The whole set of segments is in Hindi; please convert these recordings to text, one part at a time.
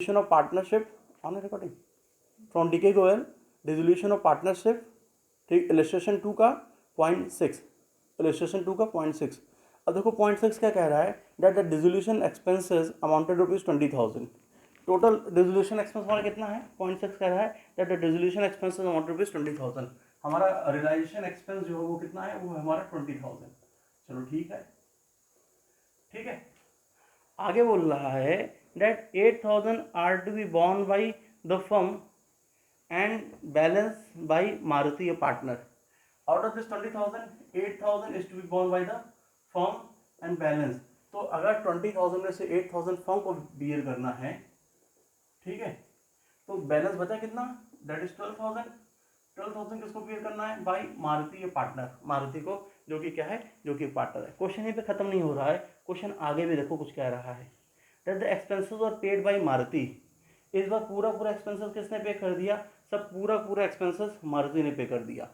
of partnership on a recording from DK Goel, resolution of partnership, ठीक, illustration 2 का 0.6, illustration 2 का 0.6. अब देखो 0.6 क्या कह रहा है, that the dissolution expenses amounted rupees 20,000. Total dissolution expense हमारा कितना है, 0.6 कह रहा है that the dissolution expenses amounted rupees 20,000. हमारा रियलाइजेशन एक्सपेंस जो है वो कितना है, वो हमारा 20,000. चलो ठीक है, ठीक है. आगे बोल रहा है that 8,000 are to be borne by the firm and balance by Maruti a partner. Out of this 20,000, 8,000 is to be borne by the firm and balance. तो अगर 20,000 में से 8,000 फर्म को बियर करना है, ठीक है, तो बैलेंस बचा कितना, दैट इज 12,000. 12,000 किसको बियर करना है, बाई मारुति ये पार्टनर, मारुति को, जो कि क्या है, जो कि पार्टनर है. क्वेश्चन यहीं पे खत्म नहीं हो रहा है, क्वेश्चन आगे भी देखो कुछ कह रहा है. That the expenses were paid by Maruti. इस बार पूरा पूरा एक्सपेंसेस किसने पे कर दिया, सब पूरा पूरा एक्सपेंसेस मारुति ने पे कर दिया.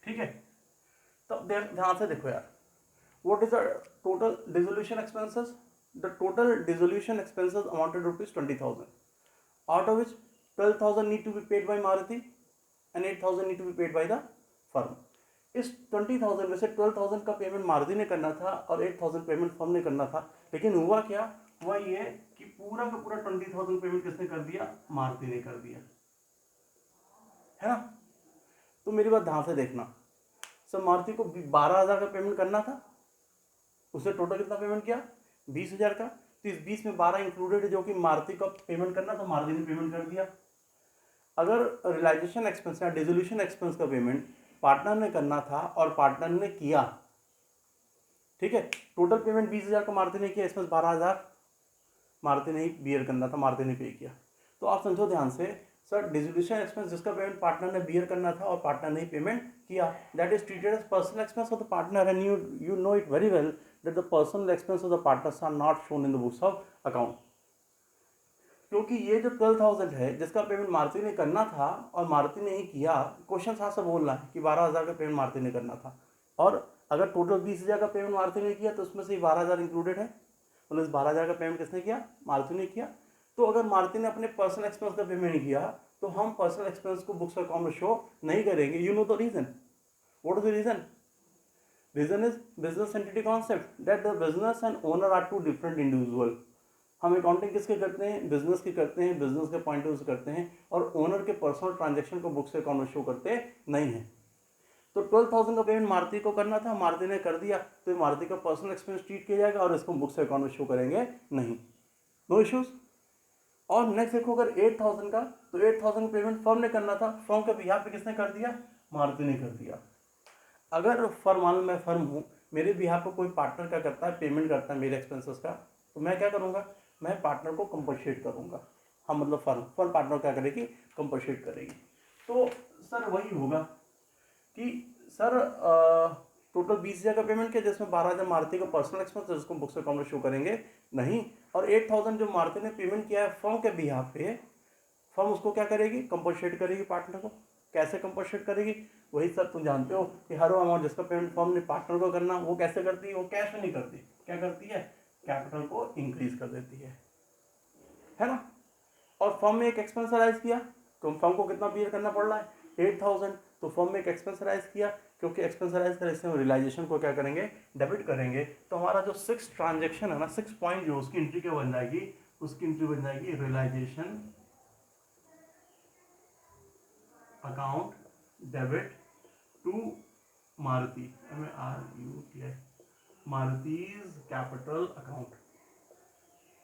ठीक है, तो ध्यान से देखो यार, what is the total dissolution expenses. The total dissolution expenses amounted rupees 20,000, out of which 12,000 need to be paid by Maruti and 8,000 need to be paid by the firm. इस 20,000 में से 12,000 का पेमेंट मारुति ने करना था और 8,000 पेमेंट फर्म ने करना था. लेकिन हुआ क्या, हुआ ये कि पूरा का पूरा 20,000 पेमेंट किसने कर दिया, मारुति ने कर दिया, है ना. तो मेरी बात ध्यान से देखना, सर मारुति को 12,000 का पेमेंट करना था, उसने टोटल कितना पेमेंट किया, 20,000 का. तो इस 20 में 12 इंक्लूडेड है, जो कि मारुति का पेमेंट करना था, मारुति ने पेमेंट कर दिया. अगर रियलाइजेशन एक्सपेंस या डिसोल्यूशन एक्सपेंस का पेमेंट पार्टनर ने करना था और पार्टनर ने किया, ठीक है, टोटल पेमेंट 20,000 का मारुति ने किया, इसमें 12,000 मारुति ने ही बियर करना था, मारुति ने पे किया. तो आप समझो ध्यान से, सर डिसोल्यूशन एक्सपेंस जिसका पेमेंट पार्टनर ने बियर करना था और पार्टनर ने ही पेमेंट किया, that is treated as personal expense of the partner and you know it very well that the personal expense of the partners are not shown in the books of account. क्योंकि ये जो 12,000 है जिसका पेमेंट मारुति ने करना था और मारुति ने ही किया, क्वेश्चन साफ से बोल रहा है कि 12,000 का पेमेंट मारुति ने करना था, और अगर टोटल 20,000 का पेमेंट मारुति ने किया तो उसमें से 12,000 इंक्लूडेड है. मतलब इस 12,000 का पेमेंट किसने किया, मारुति ने किया. तो अगर मारुति ने अपने पर्सनल एक्सपेंस का पेमेंट किया तो हम पर्सनल एक्सपेंस को बुक्स अकाउंट में शो नहीं करेंगे. You know the reason. What is the reason? Reason is business entity concept, that the business and owner are two different individual. हम अकाउंटिंग किसके करते हैं, बिजनेस की करते हैं, बिजनेस के पॉइंट ऑफ व्यू से करते हैं, और ओनर के पर्सनल ट्रांजैक्शन को बुक्स अकाउंट में शो करते नहीं है. तो 12,000 का पेमेंट मारुति को करना था, मारुति ने कर दिया, तो मारुति का पर्सनल एक्सपेंस ट्रीट किया जाएगा और इसको बुक्स अकाउंट में शो करेंगे नहीं. No issues. और नेक्स्ट देखो, अगर 8,000 का, तो 8,000 का पेमेंट फर्म ने करना था, फर्म के बिहाफ पे किसने कर दिया, मारुति ने कर दिया. अगर फर्म, मान लो मैं फर्म हूँ, मेरे बिहाफ पर कोई पार्टनर क्या करता है, पेमेंट करता है मेरे एक्सपेंसेस का, तो मैं क्या करूँगा, मैं पार्टनर को कंपनसेट करूँगा. हाँ, मतलब फर्म पार्टनर क्या करेगी, कंपनसेट करेगी. तो सर वही होगा कि सर टोटल 20,000 का पेमेंट किया, जिसमें 12,000 मारुति का पर्सनल एक्सपेंस, जिसको बुक्स अकाउंट में शो करेंगे नहीं, और 8,000 जो मारुति ने पेमेंट किया है फर्म के बिहाफ पे, फर्म उसको क्या करेगी, कंपनसेट करेगी पार्टनर को. कैसे कंपनसेट करेगी, वही सर तुम जानते हो कि हर वो अमाउंट जिसका पेमेंट फर्म ने पार्टनर को करना, वो कैसे करती है, वो कैश में नहीं करती, क्या करती है, कैपिटल को इंक्रीज कर देती है ना. और फर्म में एक एक्सपेंस राइज किया, तो फर्म को कितना बियर करना पड़ रहा है, 8,000. तो फर्म में एक एक्सपेंस राइज किया, क्योंकि एक्सपेंस राइज करे इससे रियलाइजेशन को क्या करेंगे, डेबिट करेंगे. तो हमारा जो 6 ट्रांजेक्शन है ना, 6 पॉइंट जो उसकी एंट्री क्या बन जाएगी, उसकी एंट्री बन जाएगी realisation account debit to Maruti, MARUTI, Maruti's capital account.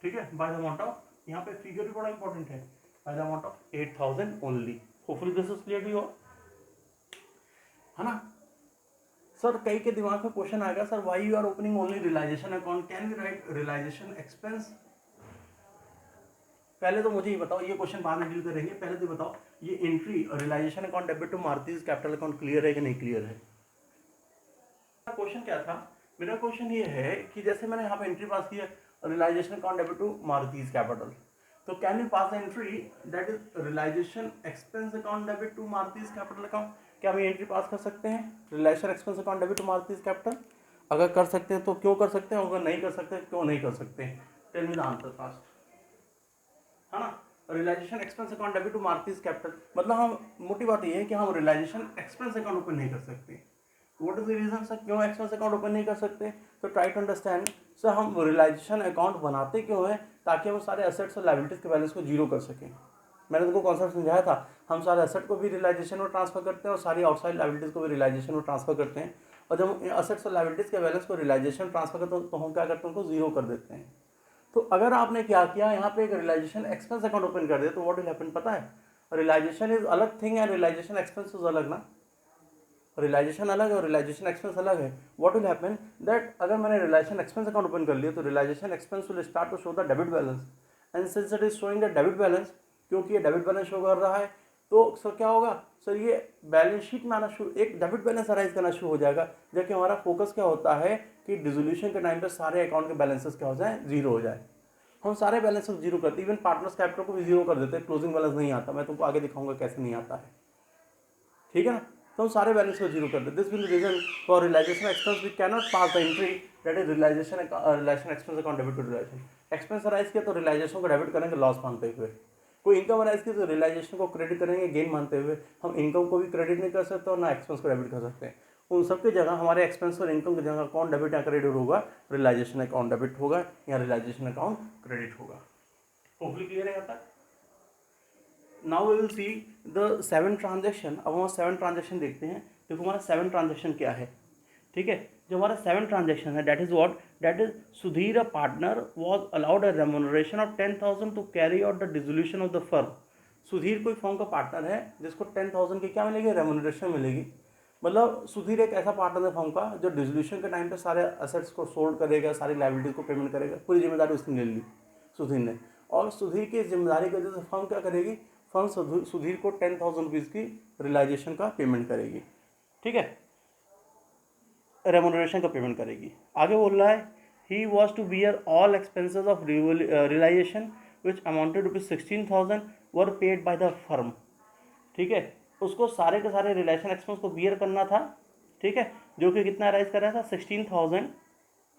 ठीक है, बाय द अमाउंट ऑफ, यहाँ पे फिगर भी बड़ा इंपॉर्टेंट है, by the amount of 8,000 only. Hopefully this is clear to you, है ना. सर कई के दिमाग में क्वेश्चन आएगा, sir why you are opening only realisation account, can we write realisation expense. पहले तो मुझे ये बताओ, ये क्वेश्चन बाद में डील करेंगे, पहले तो बताओ ये entry realisation account debit to Maruti's capital account clear है कि नहीं क्लियर है. क्वेश्चन क्या था, मेरा क्वेश्चन ये है कि जैसे मैंने यहाँ पे एंट्री पास किया realisation account debit to Maruti's capital, तो can you pass the entry that is realisation expense account debit to Maruti's capital account. क्या हम एंट्री पास कर सकते हैं, realisation expense account debit to Maruti's capital. अगर कर सकते हैं तो क्यों कर सकते हैं, अगर नहीं कर सकते क्यों नहीं कर सकते. Tell me the answer fast. है ना। Realisation expense account debit to Maruti's capital, मतलब हम मोटी बात ये है कि हम रियलाइजेशन एक्सपेंस अकाउंट ओपन नहीं कर सकते। What is the reason sir, क्यों एक्सपेंस अकाउंट ओपन नहीं कर सकते? तो ट्राई टू अंडरस्टैंड सर, हम रियलाइजेशन अकाउंट बनाते क्यों है? ताकि हम सारे एसेट्स और लायबिलिटीज के बैलेंस को जीरो कर सकें। मैंने तुमको कॉन्सेप्ट समझाया था, हम सारे एसेट को भी रियलाइजेशन में ट्रांसफर करते हैं और सारी आउटसाइड लायबिलिटीज को भी रियलाइजेशन में ट्रांसफर करते हैं। और जब एसेट्स और लायबिलिटीज के बैलेंस को रियलाइजेशन ट्रांसफर करते हैं तो हम क्या करते हैं, उनको जीरो कर देते हैं। तो अगर आपने क्या किया, यहाँ पे एक रियलाइजेशन एक्सपेंस अकाउंट ओपन कर दिया तो व्हाट विल हैपन पता है? रियलाइजेशन इज अलग थिंग है, रियलाइजेशन एक्सपेंस इज अलग ना। रियलाइजेशन अलग है और रियलाइजेशन एक्सपेंस अलग है। व्हाट विल हैपन दैट अगर मैंने रियलाइजेशन एक्सपेंस अकाउंट ओपन कर लिया तो realisation expense will start to show the debit balance, and since it is showing the debit balance, क्योंकि ये डेबिट बैलेंस शो कर रहा है, तो सर क्या होगा सर, ये बैलेंस शीट में आना शुरू, एक डेबिट बैलेंस अराइज करना शुरू हो जाएगा। जबकि हमारा फोकस क्या होता है कि डिसोल्यूशन के टाइम पे सारे अकाउंट के बैलेंसेस क्या हो जाए, जीरो हो जाए। हम सारे बैलेंसेस जीरो करते हैं, इवन पार्टनर्स कैपिटल को भी जीरो कर देते हैं, क्लोजिंग बैलेंस नहीं आता। मैं तुमको आगे दिखाऊंगा कैसे नहीं आता है, ठीक है ना। तो हम सारे बैलेंस को जीरो कर देते। This will reason for realisation expense we can not pass the entry that is realisation expense account debit to realisation expense arise किया तो रियलाइजेशन को डेबिट करेंगे लॉस मानते हुए, कोई इनकम अराइज की तो रियलाइजेशन को क्रेडिट करेंगे गेन मानते हुए। हम इनकम को भी क्रेडिट नहीं कर सकते और ना एक्सपेंस को डेबिट कर सकते हैं। उन सबकी जगह हमारे एक्सपेंस और इनकम की जगह अकाउंट डेबिट या क्रेडिट होगा, रियलाइजेशन अकाउंट डेबिट होगा या रियलाइजेशन अकाउंट क्रेडिट होगा। होपफुली क्लियर है यहाँ तक। Now we will see the 7 transaction. अब हम 7 ट्रांजेक्शन देखते हैं। देखो हमारा 7 ट्रांजेक्शन क्या है, ठीक है। जो हमारा 7 ट्रांजेक्शन है that is what, that is Sudhir a partner was allowed a remuneration of 10,000 to carry out the dissolution of the firm. Sudhir कोई फर्म का पार्टनर है जिसको 10,000 की क्या मिलेगी, रेम्युनरेशन मिलेगी। मतलब सुधीर एक ऐसा पार्टनर है फर्म का जो डिसोल्यूशन के टाइम पे सारे असेट्स को सोल्ड करेगा, सारी लायबिलिटीज को पेमेंट करेगा, पूरी जिम्मेदारी उसने ले ली सुधीर ने। और सुधीर की जिम्मेदारी की वजह से फर्म क्या करेगी, फर्म सुधीर को 10,000 रुपीज़ की रियलाइजेशन का पेमेंट करेगी, ठीक है, रेमुनरेशन का पेमेंट करेगी। आगे बोल रहा है he was to bear all expenses of realisation which amounted rupees 16,000 were paid by the firm, ठीक है। उसको सारे के सारे रिलेशन एक्सपेंस को बियर करना था, ठीक है, जो कि कितना राइज कर रहा था, 16,000,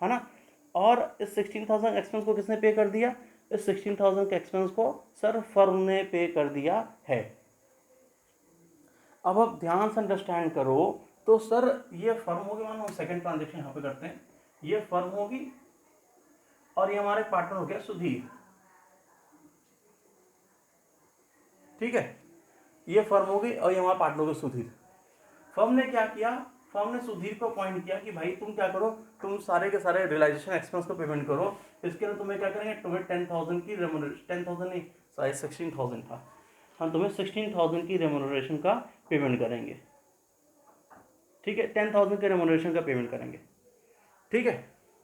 है ना। और इस 16,000 एक्सपेंस को किसने पे कर दिया, इस 16,000 के एक्सपेंस को सर फर्म ने पे कर दिया है। अब आप ध्यान से अंडरस्टैंड करो, तो सर ये फर्म होगी, मान लो सेकंड ट्रांजेक्शन यहाँ पे करते हैं, ये फर्म होगी और ये हमारे पार्टनर हो गया सुधीर, ठीक है। ये फर्म हो गई और ये हमारा पार्टनर हो गया सुधीर। फर्म ने क्या किया, फर्म ने सुधीर को अपॉइंट किया कि भाई तुम क्या करो, तुम सारे के सारे रियलाइजेशन एक्सपेंस को पेमेंट करो। इसके लिए तुम्हें क्या करेंगे, तुम्हें 10,000 की रेमुनरेशन, 10,000 नहीं सॉरी 16,000 था, हम तुम्हें 16,000 की रेमुनरेशन का पेमेंट करेंगे, ठीक है, 10,000 के रेमुनरेशन का पेमेंट करेंगे, ठीक है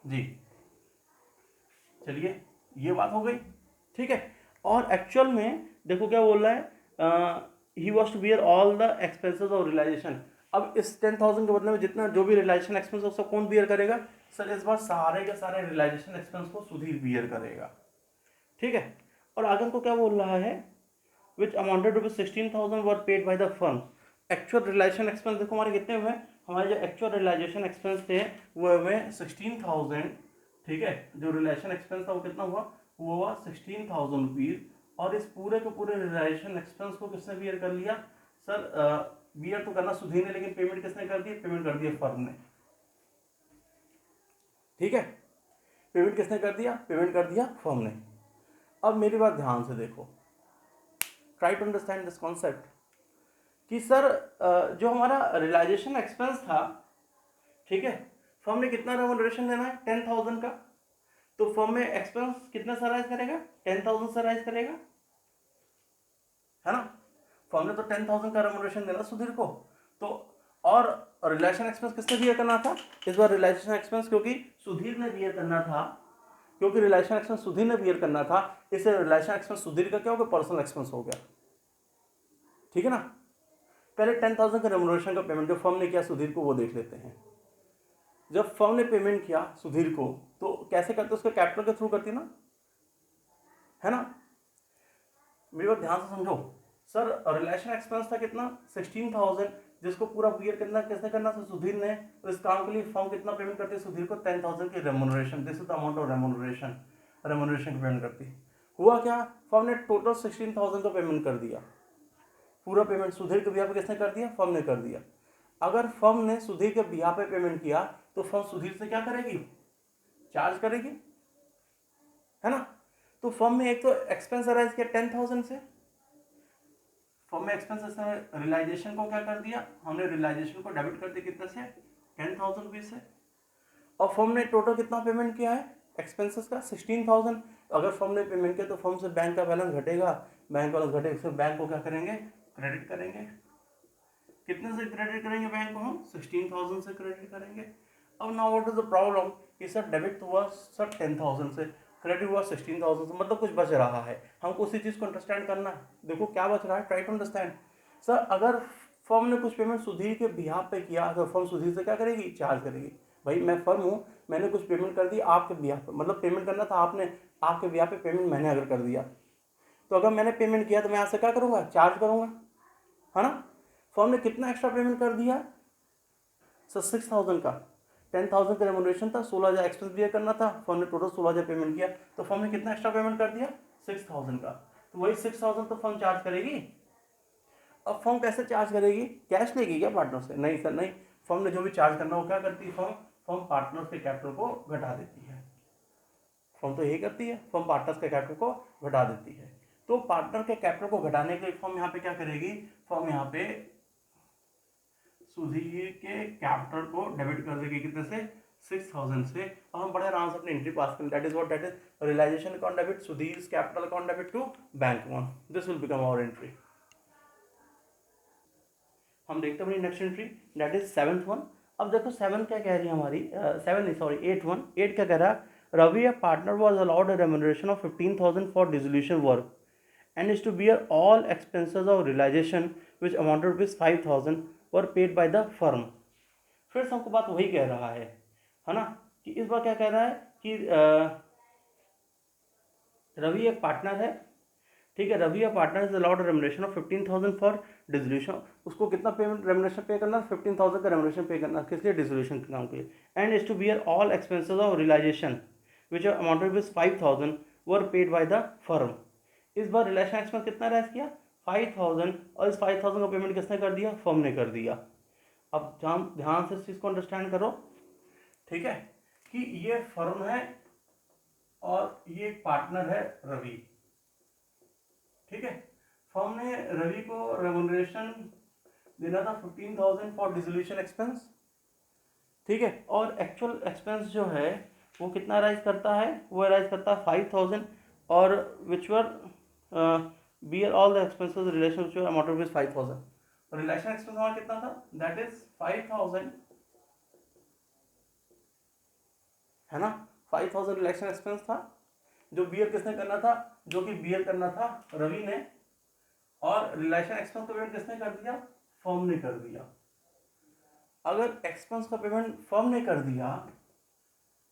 जी। चलिए ये बात हो गई, ठीक है। और एक्चुअल में देखो क्या बोल रहा है, he was to bear all the expenses of realisation. अब इस 10,000 के बदले में जितना जो भी रियलाइजेशन एक्सपेंस उसको कौन बियर करेगा, सर इस बार सारे के सारे रियलाइजेशन एक्सपेंस को सुधीर बियर करेगा, ठीक है। और आगे को क्या बोल रहा है, which amounted to 16,000 were paid by the firm. Actual realisation expense देखो हमारे कितने हुए, हमारे जो एक्चुअल रियलाइजेशन एक्सपेंस थे वो हुए 16,000, ठीक है। जो रियलाइजेशन एक्सपेंस था वो कितना हुआ, वो हुआ 16,000 रुपीज। और इस पूरे के पूरे रियलाइजेशन एक्सपेंस को किसने बियर कर लिया, सर बियर तो करना सुधीर ने, लेकिन पेमेंट किसने कर दी, पेमेंट कर दिया फर्म ने, ठीक है। पेमेंट किसने कर दिया, पेमेंट कर दिया फर्म ने। अब मेरी बात ध्यान से देखो, try to understand this concept कि सर जो हमारा रियलाइजेशन एक्सपेंस था, ठीक है, फर्म ने कितना रेमुनरेशन देना है, 10,000 का। तो फर्म में एक्सपेंस कितना सा राइज करेगा, 10,000 से राइज करेगा, है ना। फर्म ने तो 10,000 का रेमुनरेशन देना सुधीर को, तो और रियलाइजेशन एक्सपेंस किसने बियर करना था इस बार, रियलाइजेशन एक्सपेंस क्योंकि सुधीर ने बियर करना था, क्योंकि रियलाइजेशन एक्सपेंस सुधीर ने बियर करना था, इससे रियलाइजेशन एक्सपेंस सुधीर का क्या हो गया, पर्सनल एक्सपेंस हो गया, ठीक है ना। पहले 10,000 का रेमुनरेशन का पेमेंट जो फर्म ने किया सुधीर को वो देख लेते हैं। जब फर्म ने पेमेंट किया सुधीर को तो कैसे करते, उसके कैपिटल के थ्रू करती ना, है ना। मेरी बात ध्यान से समझो, सर रिलेशन एक्सपेंस था कितना, 16,000, जिसको पूरा बियर करना किसने करना था, सुधीर ने। तो इस काम के लिए फर्म कितना पेमेंट करती है सुधीर को, 10,000 की remuneration, this is the amount of remuneration, remuneration की पेमेंट करती। हुआ क्या, फर्म ने टोटल 16,000 का पेमेंट कर दिया, पूरा पेमेंट सुधीर के बिहार पे किसने कर दिया, फर्म ने कर दिया। अगर फर्म ने सुधीर के बिहार पे पेमेंट किया तो फर्म सुधीर से क्या करेगी, चार्ज करेगी, है ना। तो फर्म में एक तो एक्सपेंस अराइज किया 10,000 से, फर्म में एक्सपेंस रियलाइजेशन को क्या कर दिया, हमने रियलाइजेशन को डेबिट कर दिया कितने से, 10,000 रुपीज से। और फर्म ने टोटल कितना पेमेंट किया है एक्सपेंसेस का, 16,000। अगर फर्म ने पेमेंट किया तो फर्म से बैंक का बैलेंस घटेगा, बैंक बैलेंस घटेगा, फिर बैंक को क्या करेंगे, क्रेडिट करेंगे। कितने से क्रेडिट करेंगे बैंक को, हम 16,000 से क्रेडिट करेंगे। अब now what is the problem कि सर डेबिट हुआ सर 10,000 से, क्रेडिट हुआ 16,000 से, मतलब कुछ बच रहा है, हमको उसी चीज़ को अंडरस्टैंड करना है। देखो क्या बच रहा है, ट्राई टू अंडरस्टैंड। सर अगर फर्म ने कुछ पेमेंट सुधीर के बिहाफ पे किया तो फर्म सुधीर से क्या करेगी, चार्ज करेगी। भाई मैं फर्म हूँ, मैंने कुछ पेमेंट कर दी आपके बिहाफ पे, मतलब पेमेंट करना था आपने, आपके बिहाफ पे पेमेंट मैंने अगर कर दिया, तो अगर मैंने पेमेंट किया तो मैं आपसे क्या करूँगा, चार्ज करूँगा, है ना। फर्म ने कितना एक्स्ट्रा पेमेंट कर दिया सर, 6,000 का, 10,000 का रेमुनरेशन था, 16,000 एक्सपेंस बियर करना था, फर्म ने टोटल 16,000 पेमेंट किया, तो फर्म ने कितना एक्स्ट्रा पेमेंट कर दिया, 6,000 का। तो वही 6,000 तो फर्म चार्ज करेगी। अब फर्म कैसे चार्ज करेगी, कैश लेगी क्या पार्टनर से, नहीं सर नहीं, फर्म ने जो भी चार्ज करना वो क्या करती है, फर्म पार्टनर के कैपिटल को घटा देती है। फर्म तो यही करती है, फर्म पार्टनर्स के कैपिटल को घटा देती है। तो पार्टनर के कैपिटल को घटाने के लिए फर्म यहाँ पे क्या करेगी, फर्म यहाँ पे सुधीर के कैपिटल को डेबिट कर देगी कितने से, 6,000 से। और हम बड़े आराम से अपनी एंट्री पास करें, that is what, that is realisation account debit, Sudhir capital account debit to bank one, this will become our entry. हम देखते हैं अपनी next entry, that is 7th one. अब देखो 7 क्या कह रही है हमारी, 7 नहीं सॉरी 8 वन, 8 क्या कह रहा है, Ravi a partner was allowed a remuneration of 15,000 for dissolution work and is to bear all expenses of realization which amounted to 5,000 were paid by the firm। फिर से हमको बात वही कह रहा है ना, कि इस बार क्या कह रहा है कि रवि एक पार्टनर है, ठीक है, Ravi partner is allowed remuneration of 15,000 for dissolution. उसको कितना पेमेंट रेमुनरेशन पे करना, 15,000 का रेमुनरेशन पे करना, किस लिए, डिसोल्यूशन के काम के लिए। And is to bear all expenses of realisation which are amounted with 5,000 were paid by the firm. इस बार रिलेशन एक्सपेंस कितना रेस किया, 5,000, और इस 5,000 का पेमेंट किसने कर दिया, फर्म ने कर दिया। अब ध्यान से इस चीज़ को अंडरस्टैंड करो, ठीक है, कि ये फर्म है और ये एक पार्टनर है रवि, ठीक है। फर्म ने रवि को रेमुनरेशन देना था 15,000 फॉर डिसोल्यूशन एक्सपेंस, ठीक है, और एक्चुअल एक्सपेंस जो है वो कितना राइज करता है, वो राइज करता है 5,000, और which were bear all the expenses relation amount of 5,000। Relation expense हमारा कितना था, दैट इज 5,000, है ना, 5,000 रिलेशन एक्सपेंस था, जो बियर किसने करना था, जो कि बियर करना था रवि ने, और रिलेशन एक्सपेंस का पेमेंट किसने कर दिया, फर्म ने कर दिया। अगर एक्सपेंस का पेमेंट फर्म ने कर दिया,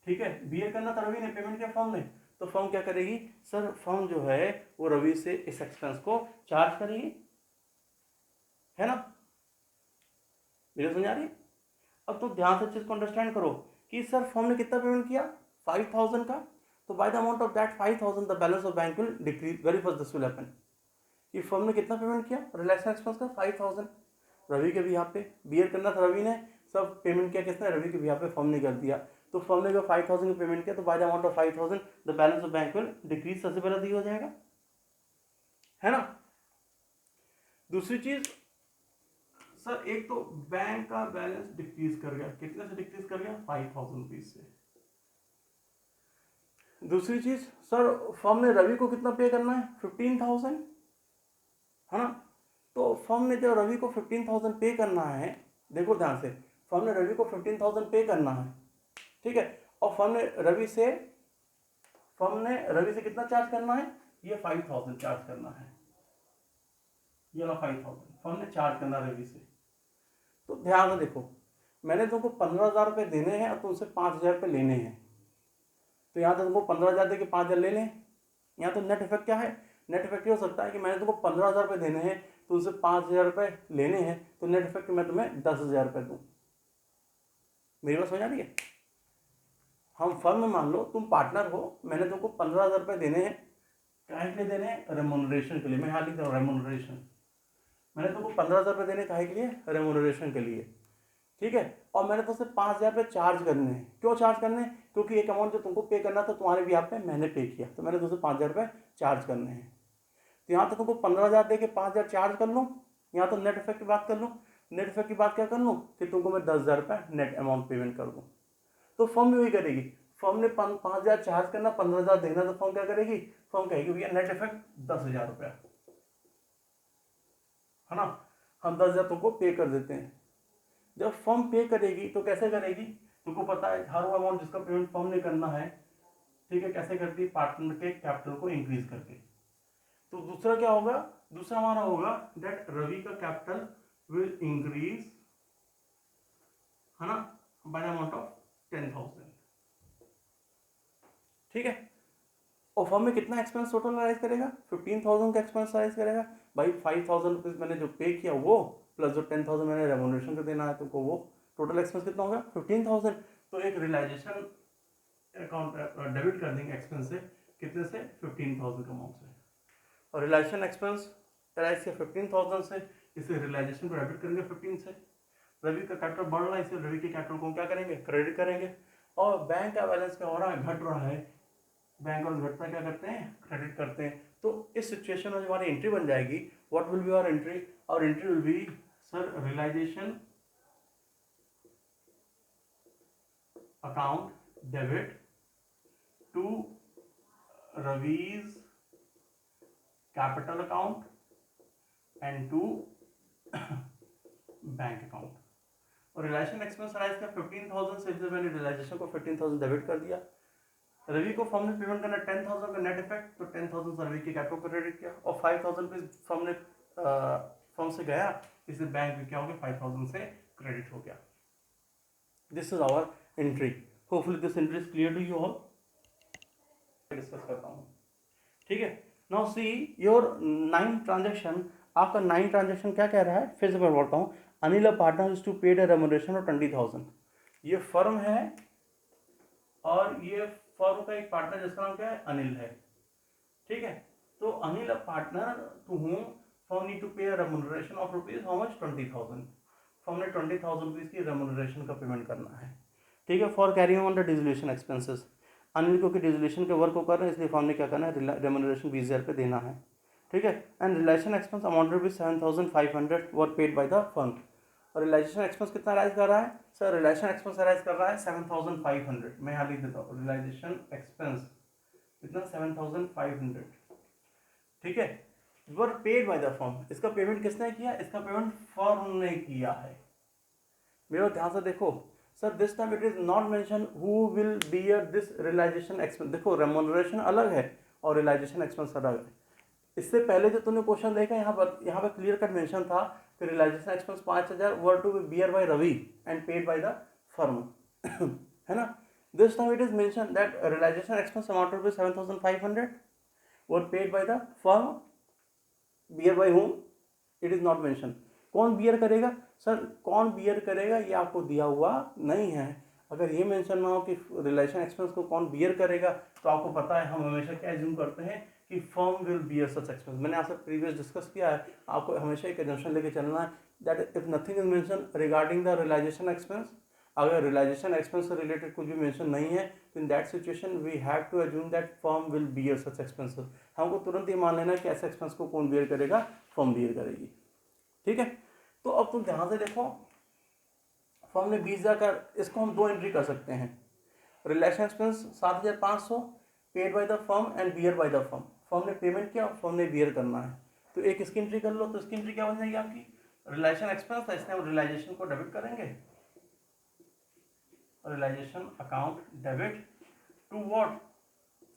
ठीक है, बियर करना था रवि ने, पेमेंट किया फर्म ने, तो फर्म क्या करेगी, सर फर्म जो है वो रवि से इस एक्सपेंस को चार्ज करेगी, है ना, मेरे समझ आ रही है। अब तो ध्यान से चीज को अंडरस्टैंड करो कि सर फर्म ने कितना पेमेंट किया, 5,000 का, तो by the amount of that 5,000 the balance of bank will decrease, very first this will happen, कि फर्म ने कितना पेमेंट किया रिलेशन एक्सपेंस का, 5,000, रवि के भी यहाँ पे बियर करना था रवि ने, सब पेमेंट किया किसने, रवि के भी यहाँ पे फर्म ने कर दिया। तो फर्म ने जो 5,000 का पेमेंट किया, तो by the amount of 5,000 the balance of bank will decrease, सबसे पहले दी हो जाएगा, है ना। दूसरी चीज सर, एक तो बैंक का बैलेंस डिक्रीज कर गया, कितने से डिक्रीज कर गया, 5,000 रुपीज से। दूसरी चीज सर, फर्म ने रवि को कितना पे करना है, 15,000, है ना। तो फर्म ने जो रवि को 15,000 पे करना है, देखो ध्यान से, फर्म ने रवि को 15,000 पे करना है, ठीक है, और फर्म ने रवि से कितना चार्ज करना है, ये 5,000 चार्ज करना है, ये वाला 5,000 फर्म ने चार्ज करना रवि से। तो ध्यान से देखो, मैंने तुमको 15,000 रुपये देने हैं और तुमसे 5,000 रुपये लेने हैं, तो यहाँ तो तुमको 15,000 दे के 5,000 ले लें। यहाँ तो नेट इफेक्ट क्या है, नेट इफेक्ट ये हो सकता है कि मैंने तुमको 15,000 रुपये देने हैं, तुमसे 5,000 रुपये लेने हैं, तो नेट इफेक्ट मैं तुम्हें 10,000 रुपये दूँ। मेरी बात समझ आ रही है। हम फर्म में मान लो तुम पार्टनर हो, मैंने तुमको 15,000 रुपये देने हैं, काहे के लिए देने? रेमुनरेशन के लिए। मैं यहाँ लिख दूँ रेमुनरेशन। मैंने तुमको 15,000 रुपये देने काहे के लिए? रेमुनरेशन के लिए। ठीक है, और मैंने तुमसे 5,000 रुपये चार्ज करने हैं। क्यों चार्ज करने हैं? क्योंकि एक अमाउंट जो तुमको पे करना था तुम्हारे भी पे मैंने पे किया, तो मैंने तुमसे 5,000 रुपये चार्ज करने हैं। तो यहाँ तो तुमको 15,000 दे के 5,000 चार्ज कर लूँ, यहाँ तो नेट इफेक्ट की बात कर लूँ। नेट इफेक्ट की बात क्या कर लूँ कि तुमको मैं 10,000 रुपये नेट अमाउंट पेमेंट कर दूँ। तो फर्म भी वही करेगी। फर्म ने 5,000 चार्ज करना, 15,000 देना, तो फर्म क्या करेगी? फर्म कहेगी भैया नेट इफेक्ट 10,000 रुपया, है ना, हम 10,000 तुमको पे कर देते हैं। जब फर्म पे करेगी तो कैसे करेगी? तुमको पता है हर वो अमाउंट जिसका पेमेंट फर्म ने करना है, ठीक है, कैसे करती है? पार्टनर के कैपिटल को इंक्रीज करके। तो दूसरा क्या होगा? दूसरा हमारा होगा दैट रवि का कैपिटल विल इंक्रीज, है ना, बाय द अमाउंट ऑफ 10,000। ठीक है, और फर्म में कितना एक्सपेंस टोटल राइज करेगा? 15,000 का एक्सपेंस राइज करेगा। भाई 5,000 रुपीज मैंने जो पे किया वो, प्लस जो 10,000 मैंने रेमुनरेशन का देना है तुमको, वो टोटल एक्सपेंस कितना होगा? 15,000। तो एक रियलाइजेशन अकाउंट डेबिट कर देंगे एक्सपेंस से, कितने से? 15,000 का अमाउंट से। और रियलाइजेशन एक्सपेंस राइज किया 15,000 से, इसे रियलाइजेशन को डेबिट करेंगे 15 से। रवि का कैपिटल बढ़ रहा है, इसे रवि के कैपिटल को क्या करेंगे? क्रेडिट करेंगे। और बैंक का बैलेंस क्या हो रहा है? घट रहा है। बैंक और घटता क्या करते हैं? क्रेडिट करते हैं। तो इस सिचुएशन में हमारी एंट्री बन जाएगी। What will be our entry? और entry will be sir realisation account debit to Ravi's capital account and to bank account. और रियलाइजेशन एक्सपेंस राइज का 15,000 से, मैंने रियलाइजेशन को 15,000 डेबिट कर दिया। रवि को फर्म ने पेमेंट करना 10,000 का नेट इफेक्ट, तो 10,000 रवि के कैपिटल को क्रेडिट किया। और 5,000 रुपीज फर्म ने फर्म से गया, इसलिए बैंक में क्या हो गया? 5,000 से क्रेडिट हो गया। This is our entry. Hopefully this entry is clear to you all. Discuss करता हूँ, ठीक है। Now see your 9 transaction. आपका 9 ट्रांजेक्शन क्या कह रहा है? फिर से मैं बोलता हूँ, Anil a partner is to paid a remuneration of 20,000। ये फर्म है और ये फर्म का एक पार्टनर जिसका नाम क्या है? अनिल है। ठीक है, तो Anil a partner to home firm need to pay a remuneration of rupees how much? 20,000। Firm ने 20,000 रुपीज की रेमुनरेशन का पेमेंट करना है। ठीक है, for carrying on the dissolution expenses. Anil क्योंकि डिसोल्यूशन के वर्क को कर रहे हैं, इसलिए फर्म ने क्या करना है? रेमुनरेशन 20,000 पे देना है। ठीक है, and relation expense amounted with 7,500 were paid by the firm. और रियलाइजेशन एक्सपेंस कितना राइज कर रहा है? सर रियलाइजेशन एक्सपेंस राइज कर रहा है 7,500। मैं यहाँ लिख देता हूँ, रियलाइजेशन एक्सपेंस कितना? 7,500। ठीक है, वर पेड बाय द फर्म। इसका पेमेंट किसने किया? इसका पेमेंट फर्म ने किया है। मेरे ध्यान से देखो sir, this time it is not mention who will bear this realisation expense. देखो रेमुनरेशन अलग है और रियलाइजेशन एक्सपेंस अलग है। इससे पहले जो तुमने क्वेश्चन देखा, यहाँ पर क्लियर कट मेंशन था कि realisation expense 5,000 were to be bear by Ravi and paid by the firm, है ना। This time it is mention that realisation expense amounted to 7,500 were paid by the firm, bear by whom it is not mention. कौन बियर करेगा? सर कौन बियर करेगा ये आपको दिया हुआ नहीं है। अगर ये मेंशन ना हो कि रिलेशन एक्सपेंस को कौन बियर करेगा, तो आपको पता है हम हमेशा क्या एज्यूम करते हैं कि firm will bear such expense. मैंने आपसे प्रीवियस डिस्कस किया है, आपको हमेशा एक एजम्पशन लेके चलना है that if nothing is mention regarding the realisation expense, अगर रियलाइजेशन एक्सपेंस से रिलेटेड कुछ भी मेंशन नहीं है, तो in that situation we have to assume that firm will bear such expenses. हमको तुरंत ये मान लेना है कि ऐसे एक्सपेंस को कौन बियर करेगा? फर्म बियर करेगी। ठीक है, तो अब तुम ध्यान से देखो, फर्म ने 20,000 का, इसको हम 2 एंट्री कर सकते हैं। Realisation expense 7,500 paid by the firm and bear by the firm. Firm ने पेमेंट किया, फर्म ने बियर करना है, तो एक इसकी एंट्री कर लो। तो इसकी एंट्री क्या बन जाएगी आपकी? रिलेशन एक्सपेंस था, इसने हम रियलाइजेशन को डेबिट करेंगे, realisation account debit to what?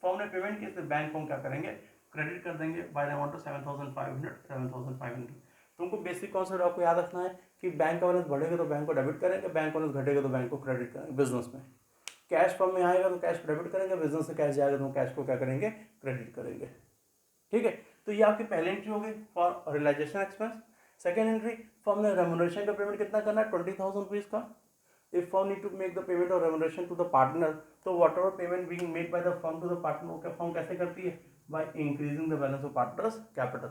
Firm ने पेमेंट की, इसलिए बैंक को हम क्या करेंगे? क्रेडिट कर देंगे बाय द अमाउंट ऑफ 7,500। तुमको बेसिक कॉन्सेप्ट आपको याद रखना है कि बैंक का बैलेंस बढ़ेगा तो बैंक को डेबिट करेंगे, बैंक बैलेंस घटेगा तो बैंक को क्रेडिट करेंगे। बिजनेस में कैश फर्म में आएगा तो कैश को डेबिट करेंगे, बिजनेस से कैश जाएगा तो कैश को क्या करेंगे? क्रेडिट करेंगे। ठीक है, तो ये आपकी पहली एंट्री होगी for realisation expense. Second entry, firm ने रेमुनरेशन का पेमेंट कितना करना है? 20,000 रुपीज का। If firm need to make the payment of remuneration to the partner, तो whatever payment being made by the firm to the partner, क्या फर्म कैसे करती है? By increasing the balance of partners capital.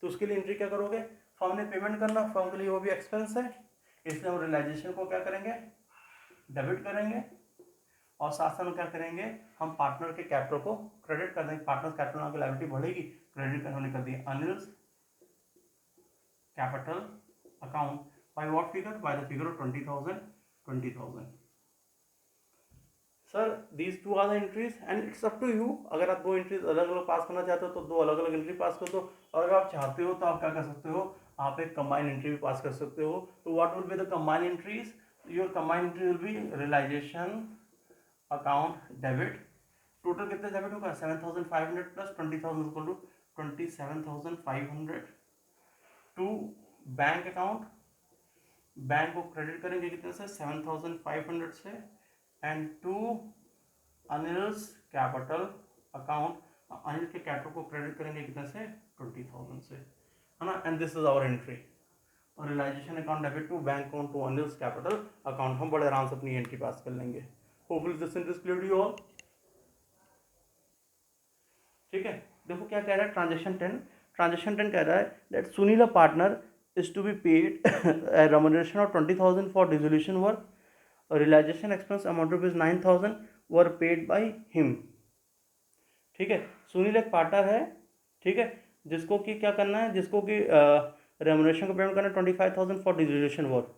तो उसके लिए एंट्री क्या करोगे, फर्म ने पेमेंट करना, फर्म के लिए वो भी एक्सपेंस है, इसलिए हम रियलाइजेशन को क्या करेंगे, डेबिट करेंगे, और साथ साथ क्या करेंगे, हम पार्टनर के कैपिटल को क्रेडिट कर देंगे। पार्टनर कैपिटल आपकी लायबिलिटी बढ़ेगी, क्रेडिट हमने कर दिया Anil's capital account by what figure, by the figure of 20,000। Sir these two are the entries and it's up to you, अगर आप दो एंट्रीज अलग अलग पास करना चाहते हो तो दो अलग अलग एंट्री पास कर दो, और अगर आप चाहते हो तो आप क्या कर सकते हो, आप एक कंबाइंड एंट्री भी पास कर सकते हो। तो what will be the combined entries, your combined entry will be realisation account debit, total कितने डेबिट होगा 7,500 plus 20,000 equal to 27,500 to bank account, bank को क्रेडिट करेंगे कितने से 7,500 से, and to Anil's capital account, Anil के कैपिटल को क्रेडिट करेंगे कितने से 20,000 से, है ना। And this is our entry, और realisation account debit to bank account to Anil's capital account, हम बड़े आराम से अपनी एंट्री पास कर लेंगे। Hopefully this is clear to you all. ठीक है, देखो क्या कह रहा है ट्रांजेक्शन 10 कह रहा है that Sunil a partner is to be paid remuneration of 20,000 for dissolution work, realisation expense amount rupees 9,000 were paid by him. ठीक है, सुनील एक पार्टनर है, ठीक है, जिसको कि क्या करना है, जिसको कि रेम्यूनरेशन का पेमेंट करना है 25,000 फॉर डिसोल्यूशन वर्क,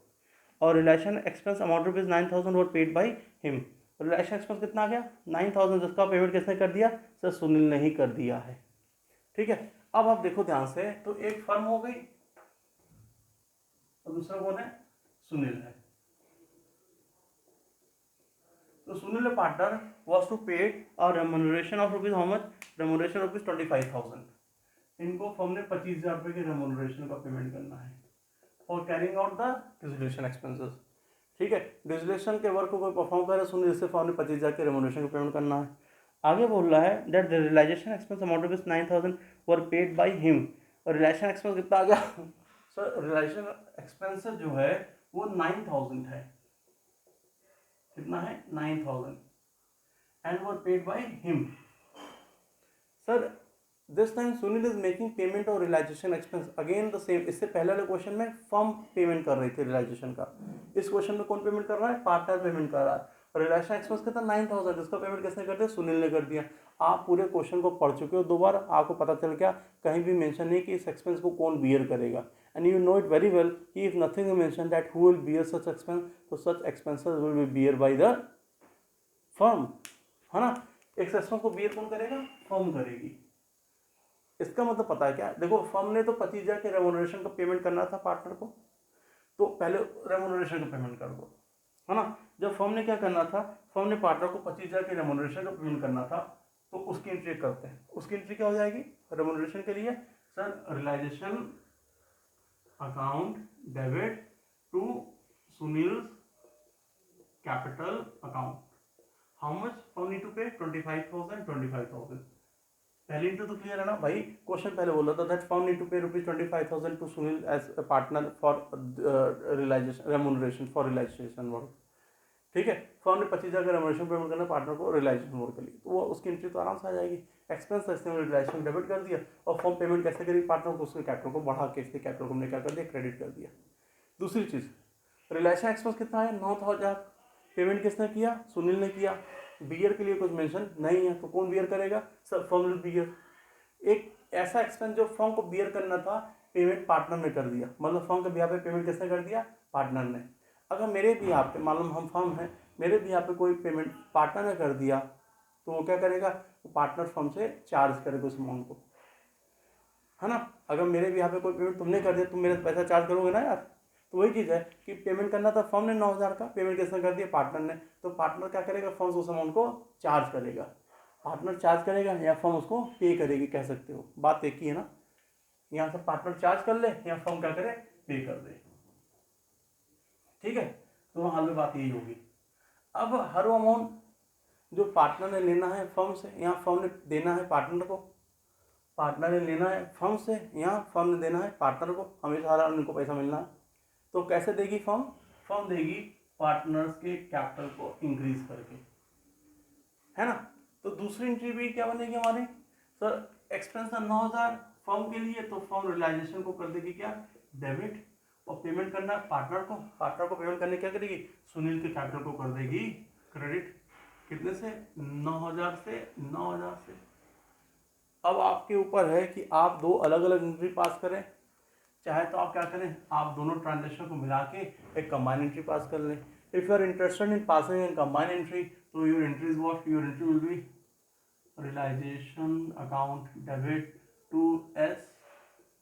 और relation expense amount rupees 9,000 were paid by him. Relation expense कितना आ गया 9,000, जिसका पेमेंट किसने कर दिया, सर सुनील ने ही कर दिया है। ठीक है, अब आप देखो ध्यान से, तो एक फर्म हो गई और दूसरा कौन है, सुनील है। तो Sunil partner was to paid और remuneration of rupees how much, remuneration rupees 25,000, इनको फर्म ने 25,000 रुपए के रेम्यूनरेशन का पेमेंट करना है for carrying out the dissolution expenses. ठीक है, डिसोल्यूशन के वर्क को कोई परफॉर्म करे सुनील, इससे फर्म ने 25,000 के रेम्यूनरेशन का पेमेंट करना है। आगे बोल रहा है that the realisation expense amount rupees 9,000 were paid by him, और रियलाइजेशन एक्सपेंस कितना आ गया सर, रियलाइजेशन एक्सपेंस जो है वो 9,000 है, कितना है 9,000, and were paid by him. Sir this time Sunil is making payment और realisation expense again the same, इससे पहले वाले क्वेश्चन में फर्म पेमेंट कर रही थी रियलाइजेशन का, इस क्वेश्चन में कौन पेमेंट कर रहा है, पार्टनर पेमेंट कर रहा है। रियलाइजेशन एक्सपेंस कितना 9,000, जिसका पेमेंट किसने कर दिया, सुनील ने कर दिया। आप पूरे क्वेश्चन को पढ़ चुके हो, दो बार आपको पता चल गया, कहीं भी मेंशन नहीं कि इस एक्सपेंस को कौन बियर करेगा, and you know it very well कि if nothing is mention that who will bear such expense, तो such expenses will be bear by the firm, है ना। एक एक्सपेंस को बियर कौन करेगा, फर्म करेगी। इसका मतलब पता है क्या, देखो फर्म ने तो 25,000 के रेम्यूनरेशन का पेमेंट करना था पार्टनर को, तो पहले रेम्यूनरेशन का पेमेंट कर दो, है ना। जब फर्म ने क्या करना था, फर्म ने पार्टनर को 25,000 के रेम्यूनरेशन का पेमेंट करना था, तो उसकी एंट्री करते हैं। उसकी एंट्री क्या हो जाएगी रेम्यूनरेशन के लिए, sir realisation account debit to Sunil capital account, how much firm need to pay 25,000। पहली इंटू तो क्लियर है ना भाई, क्वेश्चन पहले बोला था that firm need to pay rupees 25,000 to Sunil as a partner for realisation remuneration for realisation work. ठीक है, फर्म ने 25,000 का रेम्यूनरेशन पेमेंट करना पार्टनर को रियलाइजेशन वर्क के लिए, तो वो उसकी एंट्री तो आराम से आ जाएगी। एक्सपेंस इसने रियलाइजेशन डेबिट कर दिया, और फर्म पेमेंट कैसे करी पार्टनर को, उसके कैपिटल को बढ़ा के इसके कैपिटल को हमने क्या कर दिया, क्रेडिट कर दिया। दूसरी चीज़, रियलाइजेशन एक्सपेंस कितना है 9,000, पेमेंट किसने किया, सुनील ने किया। बियर के लिए कुछ मेंशन नहीं है, तो कौन बियर करेगा, सर फर्म विल बियर। एक ऐसा एक्सपेंस जो फर्म को बियर करना था, पेमेंट पार्टनर ने कर दिया, मतलब फर्म के बिहार पे पेमेंट किसने कर दिया, पार्टनर ने। अगर मेरे बिहार पे मालूम हम फर्म है, मेरे बिहार पे कोई पेमेंट पार्टनर ने कर दिया, तो वो क्या करेगा, वो पार्टनर फर्म से चार्ज करेगा उस अमाउंट को, है ना। अगर मेरे बिहार पे कोई पेमेंट तुमने कर दिया, तुम मेरे पैसा चार्ज करोगे ना यार। तो वही चीज़ है कि पेमेंट करना था फर्म ने 9,000 का, पेमेंट किसने कर दिया, पार्टनर ने। तो पार्टनर क्या करेगा, फर्म उस अमाउंट को चार्ज करेगा, पार्टनर चार्ज करेगा या फर्म उसको पे करेगी, कह सकते हो, बात एक ही है ना। यहाँ से पार्टनर चार्ज कर ले या फर्म क्या करे, पे कर दे। ठीक है, तो वहाँ पे बात यही होगी। अब हर अमाउंट जो पार्टनर ने लेना है फर्म से, यहाँ फर्म ने देना है पार्टनर को, पार्टनर ने लेना है फर्म से, यहाँ फर्म ने देना है पार्टनर को, हमेशा हर उनको पैसा मिलना है। तो कैसे देगी फर्म, फर्म देगी पार्टनर्स के कैपिटल को इंक्रीज करके, है ना। तो दूसरी एंट्री भी क्या बनेगी हमारी, सर एक्सपेंस था 9,000 फर्म के लिए, तो फर्म रियलाइजेशन को कर देगी क्या, डेबिट, और पेमेंट करना पार्टनर को पेमेंट करने क्या करेगी, सुनील के कैपिटल को कर देगी क्रेडिट। कितने से, 9,000 से 9,000 से। अब आपके ऊपर है कि आप दो अलग अलग एंट्री पास करें, चाहे तो आप क्या करें, आप दोनों ट्रांजेक्शन को मिला के एक कंबाइन एंट्री पास कर लें। If you are interested in passing in combine entry, तो your entry is what, your entry will be realisation account debit to S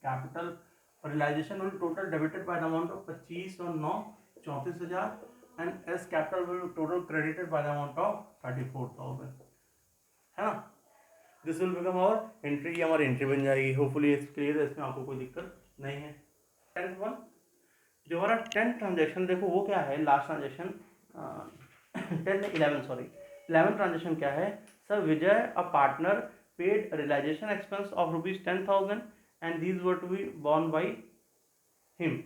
capital. Realisation will total debited by the amount of 25 और 9 34,000 and S capital will total credited by the amount of 34,000, है ना। This will become our entry, ये हमारी एंट्री बन जाएगी। होपफुली इट्स क्लियर है, इसमें आपको कोई दिक्कत नहीं है। 10th वन, जो हमारा 10th ट्रांजेक्शन देखो वो क्या है, लास्ट ट्रांजेक्शन 11 ट्रांजेक्शन क्या है, sir Vijay a partner paid realisation expense of ₹10,000 and these were to be borne by him.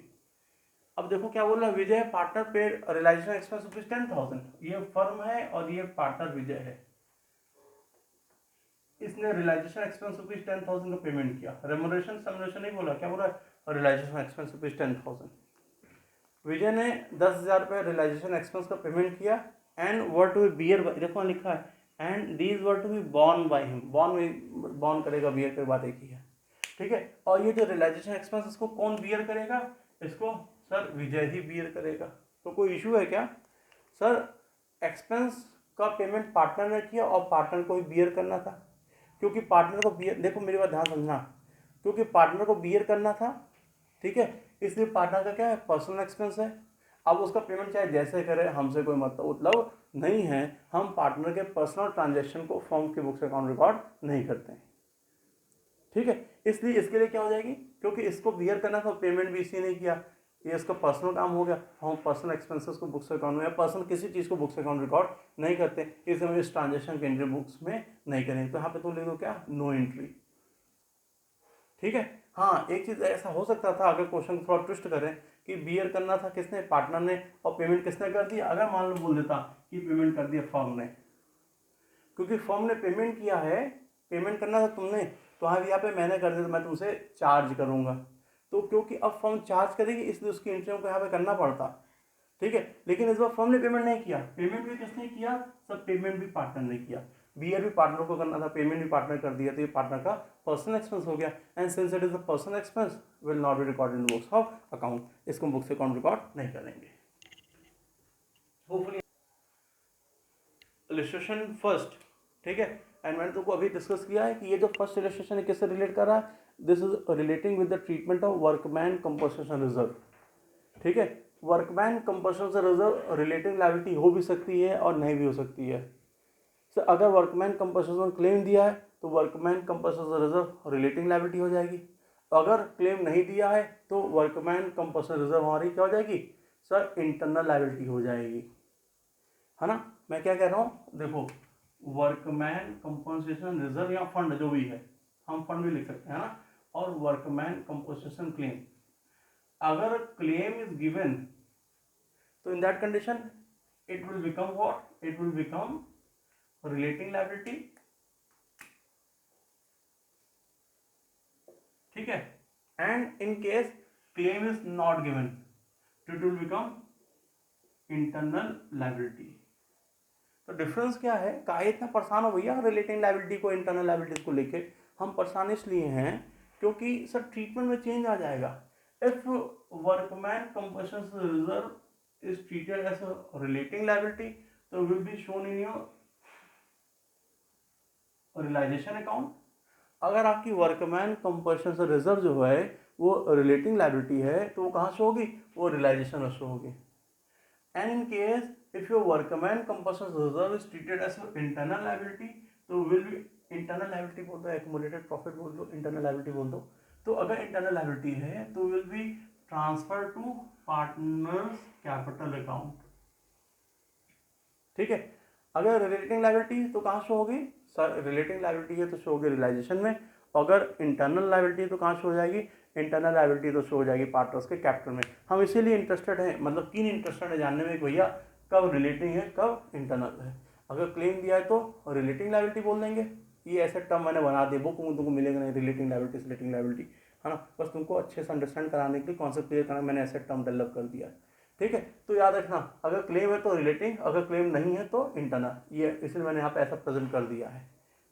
अब देखो क्या बोल रहा है, Vijay partner paid realisation expense ₹10,000, ये फर्म है और ये पार्टनर विजय है। इसने रियलाइजेशन एक्सपेंस ₹10,000 का पेमेंट किया, रेमुनरेशन समरेशन नहीं बोला, क्या बोला, रियलाइजेशन एक्सपेंस ₹10,000। विजय ने 10,000 रुपये रियलाइजेशन एक्सपेंस का पेमेंट किया and were to be bear, देखो लिखा है and these were to be borne by him, borne करेगा, बियर की बात एक ही है, ठीक है। और ये जो रियलाइजेशन एक्सपेंस इसको कौन बियर करेगा, इसको सर विजय ही बियर करेगा। तो कोई इशू है क्या, सर एक्सपेंस का पेमेंट पार्टनर ने किया और पार्टनर को ही बियर करना था, क्योंकि पार्टनर को बियर, देखो मेरी बात ध्यान समझना, क्योंकि पार्टनर को बियर करना था, ठीक है, इसलिए पार्टनर का क्या है, पर्सनल एक्सपेंस है। अब उसका पेमेंट चाहे जैसे करे, हमसे कोई मतलब नहीं है, हम पार्टनर के पर्सनल ट्रांजैक्शन को फर्म के बुक्स अकाउंट रिकॉर्ड नहीं करते हैं, ठीक है। इसलिए इसके लिए क्या हो जाएगी, क्योंकि इसको बियर करना था, पेमेंट भी इसी ने किया, ये इसका पर्सनल काम हो गया, हम पर्सनल एक्सपेंसेस को बुक्स अकाउंट में या पर्सनल किसी चीज़ को बुक्स अकाउंट रिकॉर्ड नहीं करते, इसलिए हम इस ट्रांजेक्शन के एंट्री बुक्स में नहीं करेंगे। तो यहाँ पे तुम लिख दो क्या, नो एंट्री, ठीक है। हाँ, एक चीज़ ऐसा हो सकता था, अगर क्वेश्चन थोड़ा ट्विस्ट करें कि बियर करना था किसने, पार्टनर ने, और पेमेंट किसने कर दिया, अगर मान लो बोल देता कि पेमेंट कर दिया फर्म ने, क्योंकि फर्म ने पेमेंट किया है, पेमेंट करना था तुमने, तो हाँ यहाँ पे मैंने कर दिया तो मैं तुमसे चार्ज करूँगा, तो क्योंकि अब फर्म चार्ज करेगी इसलिए उसकी एंट्री को यहाँ पे करना पड़ता, ठीक है। लेकिन इस बार फर्म ने पेमेंट नहीं किया, पेमेंट भी किसने किया, सब पेमेंट भी पार्टनर ने किया, बियर भी पार्टनर को करना था, पेमेंट भी पार्टनर कर दिया, तो ये पार्टनर का पर्सनल एक्सपेंस हो गया and since it is the personal expense will not be recorded in books of account, इसको बुक्स अकाउंट रिकॉर्ड नहीं करेंगे। होपफुली इलस्ट्रेशन फर्स्ट, ठीक है, एंड मैंने तुमको अभी डिस्कस किया है कि ये जो फर्स्ट इलस्ट्रेशन है किससे रिलेट कर रहा है, this is relating with the treatment of workman compensation reserve, ठीक है। Workman compensation reserve relating liability हो भी सकती है और नहीं भी हो सकती है। सर अगर वर्कमैन कंपनसेशन क्लेम दिया है तो workman compensation reserve relating liability हो जाएगी, अगर क्लेम नहीं दिया है तो वर्कमैन कंपनसेशन रिजर्व हमारी क्या हो जाएगी, सर इंटरनल लायबिलिटी हो जाएगी, है ना। मैं क्या कह रहा हूँ, देखो वर्कमैन कंपनसेशन रिजर्व या फंड जो भी है, हम फंड भी लिख सकते हैं ना, और वर्कमैन कंपनसेशन क्लेम, अगर क्लेम इज गिवन तो in that condition it will become what, it will become relating liability, ठीक है। And in case claim is not given it will become internal liability. तो डिफरेंस क्या है, काहे इतना परेशान हो भैया रिलेटिंग लायबिलिटी को इंटरनल लायबिलिटीज को लेके, हम परेशान इसलिए हैं क्योंकि सर ट्रीटमेंट में चेंज आ जाएगा। If workman compensation reserve is treated as a relating liability तो will be shown in your realisation account. अगर आपकी वर्कमैन कंपनसेशन रिजर्व जो है वो रिलेटिंग लायबिलिटी है तो वो कहाँ शो होगी, वो रियलाइजेशन में शो होगी। And in case if your workman compulsion reserve is treated as your internal liability तो will be internal liability बोल दो, accumulated profit बोल दो, internal liability बोल दो, तो अगर internal liability है तो will be transfer to partners capital account, ठीक है। अगर रिलेटिंग लायबिलिटी तो कहाँ शो होगी, सर रिलेटिंग लायबिलिटी है तो शो होगी रियलाइजेशन में, अगर इंटरनल लायबिलिटी तो कहाँ शो हो जाएगी, इंटरनल लायबिलिटी तो शो हो जाएगी पार्टनर्स के कैपिटल में। हम इसीलिए इंटरेस्टेड हैं, मतलब किन इंटरेस्टेड है जानने में भैया कब रिलेटिंग है कब इंटरनल है। अगर क्लेम दिया है तो रिलेटिंग लायबिलिटी बोल देंगे, ये ऐसे टर्म मैंने बना दिए, बुक में तुमको मिलेगा नहीं, रिलेटिंग लायबिलिटी, है ना, बस तुमको अच्छे से अंडरस्टैंड कराने के लिए, कॉन्सेप्ट क्लियर करना, मैंने ऐसे टर्म डेवलप कर दिया। ठीक है, तो याद रखना, अगर क्लेम है तो रिलेटिंग, अगर क्लेम नहीं है तो इंटरनल, ये इसलिए मैंने यहाँ पे ऐसा प्रेजेंट कर दिया है।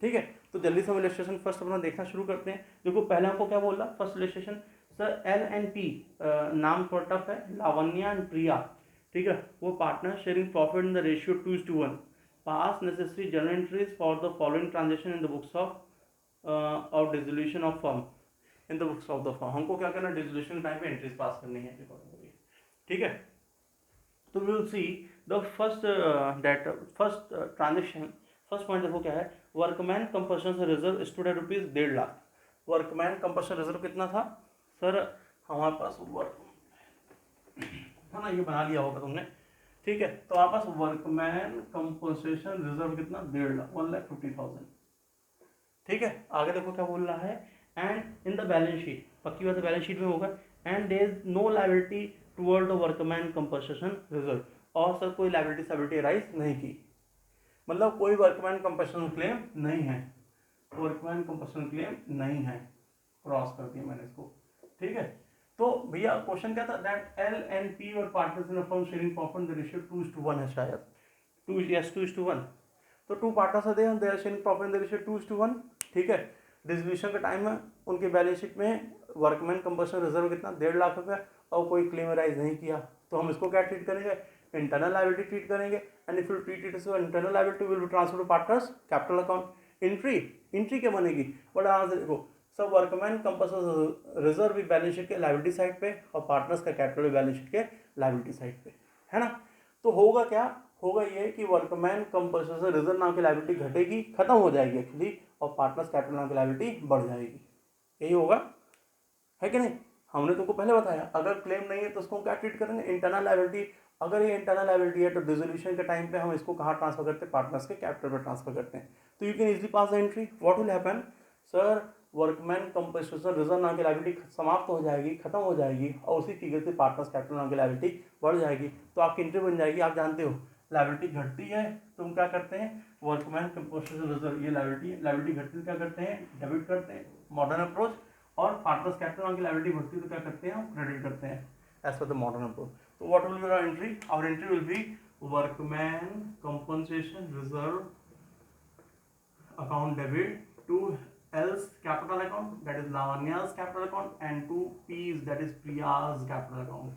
ठीक है, तो जल्दी से हम इलस्ट्रेशन फर्स्ट अपना देखना शुरू करते हैं। देखो पहले हमको क्या बोल रहा, first illustration, sir L and P, नाम थोड़ा टफ है, लावण्या एंड प्रिया, ठीक है, वो partner sharing profit in the ratio 2:1, pass necessary journal entries for the following transaction in the books of dissolution of firm, in the books of the firm. हमको क्या करना, डिसोल्यूशन टाइम पे एंट्रीज पास करनी है, ठीक है। तो we will see the first transaction, first point देखो क्या है, workman compulsion reserve stood at ₹1.5 lakh. Workman compulsion reserve कितना था सर, हमारे पास वर्क है ना, ये बना लिया होगा तुमने, ठीक है। तो हमारे पास वर्कमैन कंपल्सेशन रिजर्व कितना, 1.5 लाख, 1,50,000, ठीक है। आगे देखो क्या बोल रहा है, and in the balance sheet, पक्की बात है बैलेंस शीट में होगा, and there is no liability toward the workman compensation reserve, और सर कोई लायबिलिटी राइज नहीं की, मतलब कोई वर्कमैन कंपल्सेशन क्लेम नहीं है, वर्कमैन कंपल्सेशन क्लेम नहीं है, क्रॉस कर दिया मैंने इसको, ठीक है। तो भैया क्वेश्चन क्या था, दैट एल एंड पी और partners in a firm sharing profit the ratio 2:1 है शायद, 2:1, तो 2 पार्टनर्स है, they are sharing profit in the ratio 2:1, ठीक है। डिस्ट्रीब्यूशन का टाइम में उनके बैलेंस शीट में वर्कमैन कंपल्सन रिजर्व कितना, 1.5 लाख रुपया, और कोई क्लेम राइज नहीं किया, तो हम इसको क्या ट्रीट करेंगे, इंटरनल लायबिलिटी ट्रीट करेंगे, and if you treat it as internal liability will be transfer to partners capital account. Entry क्या बनेगी, बट आंसर देखो, सब वर्कमैन कंपल्सन रिजर्व भी बैलेंस शीट के लायबिलिटी साइड पे, और पार्टनर्स का कैपिटल भी बैलेंस शीट के लायबिलिटी साइड पे, है ना। तो होगा क्या, होगा ये कि वर्कमैन कंपल्सन रिजर्व नाम की लायबिलिटी घटेगी, खत्म हो जाएगी एक्चुअली, और पार्टनर्स कैपिटल नाम की लायबिलिटी बढ़ जाएगी, यही होगा, है कि नहीं। हमने तुमको पहले बताया, अगर क्लेम नहीं है तो उसको क्या ट्रीट करेंगे, इंटरनल लायबिलिटी। अगर ये इंटरनल लायबिलिटी है तो डिसोल्यूशन के टाइम पे हम इसको कहाँ ट्रांसफर करते हैं, पार्टनर्स के कैपिटल पर ट्रांसफर करते हैं। तो you can easily pass the entry, what will happen sir, workman compulsion reserve नाम की लायबिलिटी समाप्त हो जाएगी, खत्म हो जाएगी, और उसी फिगर से पार्टनर्स कैपिटल नाम की लायबिलिटी बढ़ जाएगी, तो आपकी एंट्री बन जाएगी। आप जानते हो लायबिलिटी घटती है तो हम क्या करते हैं, वर्कमैन कंपल्सन रिजर्व, ये लायबिलिटी घटती है क्या करते हैं, डेबिट करते हैं, मॉडर्न अप्रोच, और पार्टनर्स कैपिटल नाम की लायबिलिटी बढ़ती है तो क्या करते हैं, हम क्रेडिट करते हैं, as per the modern approach. तो what will be our entry, our entry will be workman compensation reserve account debit to L's capital account, that is Lavanya's capital account, and to P's, that is Priya's capital account,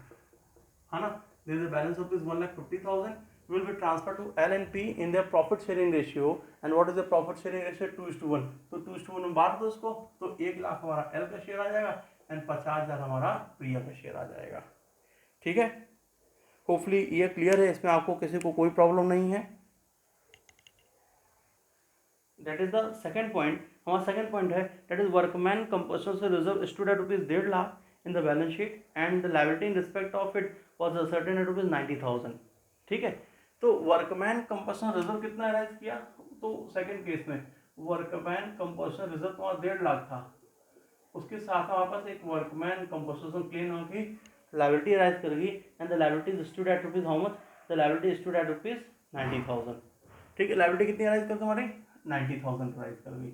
है ना। there is a balance of rupees 1,50,000 will be transferred to L and P in their profit sharing ratio, and what is the profit sharing ratio, 2:1, तो 2:1 में बांट दो उसको, तो 1 लाख हमारा L का शेयर आ जाएगा, एंड 50,000 हमारा प्रिया का शेयर आ जाएगा, ठीक है। होपफुली ये क्लियर है, इसमें आपको किसी को कोई प्रॉब्लम नहीं है। That is the second point, हमारा सेकंड पॉइंट है, that is workman compulsion reserve stood at ₹1.5 lakh in the balance sheet, and the liability in respect of it was ascertain at ₹90,000, ठीक है। तो वर्कमैन कंपल्सन रिजर्व कितना अराइज किया, तो सेकंड केस में वर्कमैन कंपल्सन रिजर्व तुम्हारा 1.5 लाख था, उसके साथ हमारे पास एक वर्कमैन कंपल्सन क्लेम होगी, लायबिलिटी अराइज करेगी, and the liability stood at rupees how much, the liability stood at ₹90,000, ठीक है। लायबिलिटी कितनी अराइज कर तुम्हारी, 90,000 राइज कर गई।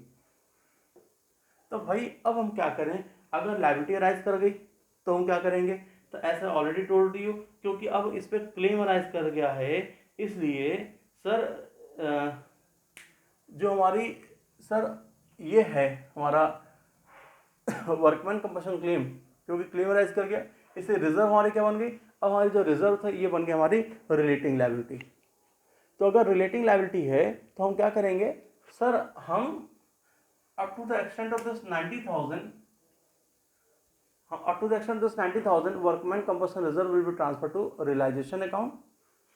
तो भाई अब हम क्या करें, अगर लायबिलिटी राइज कर गई तो हम क्या करेंगे, तो ऐसे ऑलरेडी टोल्ड यू, क्योंकि अब इस पर क्लेम राइज कर गया है, इसलिए सर जो हमारी सर ये है हमारा वर्कमैन कंपल्सन क्लेम, क्योंकि क्लेम राइज कर गया, इससे रिजर्व हमारी क्या बन गई, अब हमारी जो रिजर्व था ये बन गई हमारी रिलेटिंग लायबिलिटी। तो अगर रिलेटिंग लायबिलिटी है तो हम क्या करेंगे सर, हम up to the extent of this 90,000 workman compulsion reserve will be transfer to realisation account,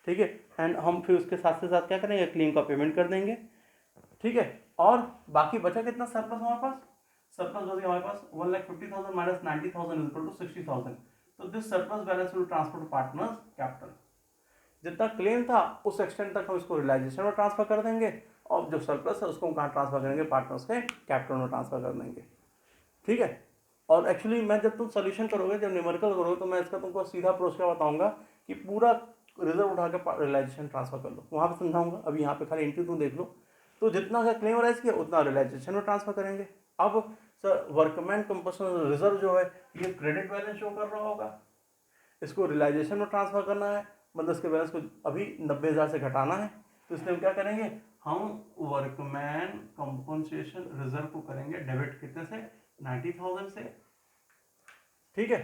ठीक है। एंड हम फिर उसके साथ क्या करेंगे, क्लेम का पेमेंट कर देंगे, ठीक है। और बाकी बचा कितना सरप्लस हमारे पास, सरप्लस बच गया हमारे पास 1,50,000 माइनस 90,000 इज इक्वल टू 60,000, तो this surplus balance will transfer to partners capital. जितना क्लेम था उस एक्सटेंट तक हम इसको रियलाइजेशन में ट्रांसफर कर देंगे, और जो सरप्लस है उसको हम कहाँ ट्रांसफर करेंगे, पार्टनर्स के कैपिटल में ट्रांसफर कर देंगे, ठीक है। और एक्चुअली मैं जब तुम सोल्यूशन करोगे, जब न्यूमेरिकल करोगे, तो मैं इसका तुमको सीधा अप्रोच क्या बताऊंगा कि पूरा रिजर्व उठा के रियलाइजेशन ट्रांसफर कर लो, वहाँ पे समझाऊंगा। अभी यहाँ पे खाली एंट्री तुम देख लो। तो जितना का क्लेम राइज किया उतना रियलाइजेशन में ट्रांसफर करेंगे। अब सर वर्कमैन कंपल्सन रिजर्व जो है ये क्रेडिट बैलेंस शो कर रहा होगा, इसको रियलाइजेशन में ट्रांसफर करना है, मतलब इसके बैलेंस को अभी 90,000 से घटाना है। तो इसलिए हम क्या करेंगे, हम वर्कमैन कंपनसेशन रिजर्व को करेंगे डेबिट कितने से, 90,000 से। ठीक है,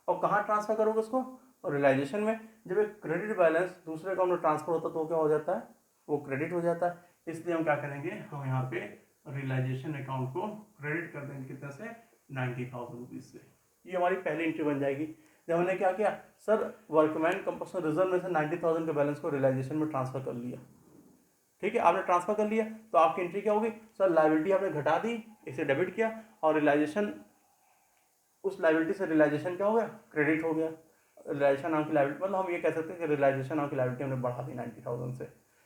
और कहाँ ट्रांसफर करोगे उसको, और रियलाइजेशन में। जब एक क्रेडिट बैलेंस दूसरे अकाउंट में ट्रांसफर होता है तो क्या हो जाता है, वो क्रेडिट हो जाता है। इसलिए हम क्या करेंगे, हम यहाँ पे रियलाइजेशन अकाउंट को क्रेडिट कर देंगे कितने से, 90,000 रुपीज से। ये हमारी पहली एंट्री बन जाएगी। जब हमने क्या किया सर, वर्कमैन कंपल्सन रिजर्व में से 90,000 के बैलेंस को रियलाइजेशन में ट्रांसफर कर लिया। ठीक है, आपने ट्रांसफर कर लिया तो आपकी एंट्री क्या होगी सर, लायबिलिटी आपने घटा दी, इसे डेबिट किया, और रियलाइजेशन, उस लायबिलिटी से रियलाइजेशन क्या हो गया, क्रेडिट हो गया। रियलाइजेशन नाम की लायबिलिटी, मतलब हम ये कह सकते हैं कि रियलाइजेशन नाम की लायबिलिटी हमने बढ़ा दी 90,000 से।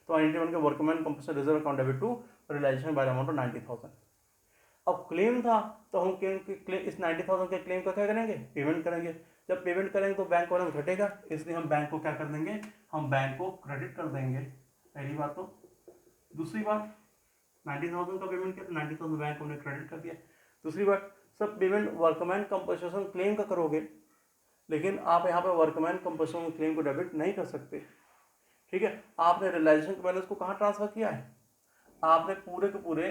तो एंट्री बन के workman compulsion reserve account debit to realisation by amount of 90,000। अब क्लेम था तो हम क्लेम इस 90,000 के क्लेम का क्या करेंगे, पेमेंट करेंगे। जब पेमेंट करेंगे तो बैंक बैलेंस घटेगा, इसलिए हम बैंक को क्या कर देंगे, हम बैंक को क्रेडिट कर देंगे। पहली बात तो। दूसरी बात, 90,000 का पेमेंट किया तो 90,000 बैंक को हमने क्रेडिट कर दिया। दूसरी बात, सब पेमेंट वर्कमैन कंपनसेशन क्लेम का करोगे, लेकिन आप यहाँ पे वर्कमैन कंपनसेशन क्लेम को डेबिट नहीं कर सकते। ठीक है, आपने रियलाइजेशन के बैलेंस को कहाँ ट्रांसफर किया है, आपने पूरे के पूरे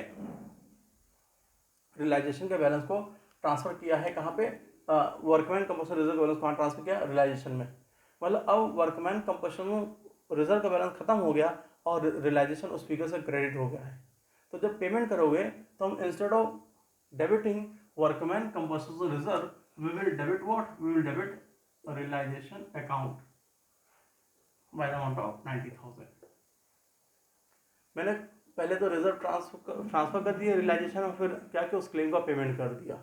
रियलाइजेशन के बैलेंस को ट्रांसफर किया है कहाँ पे, वर्कमैन कंपल्सन रिजर्व बैलेंस कहाँ ट्रांसफर किया, रियलाइजेशन में। मतलब अब वर्कमैन कंपल्सन रिजर्व का बैलेंस खत्म हो गया और रियलाइजेशन उस फिगर से क्रेडिट हो गया है। तो जब पेमेंट करोगे तो हम instead of debiting workman compulsion reserve we will debit what, we will debit realisation account by the amount of 90,000। मैंने पहले तो रिजर्व ट्रांसफर कर दिया रियलाइजेशन और फिर क्या किया, उस क्लेम का पेमेंट कर दिया।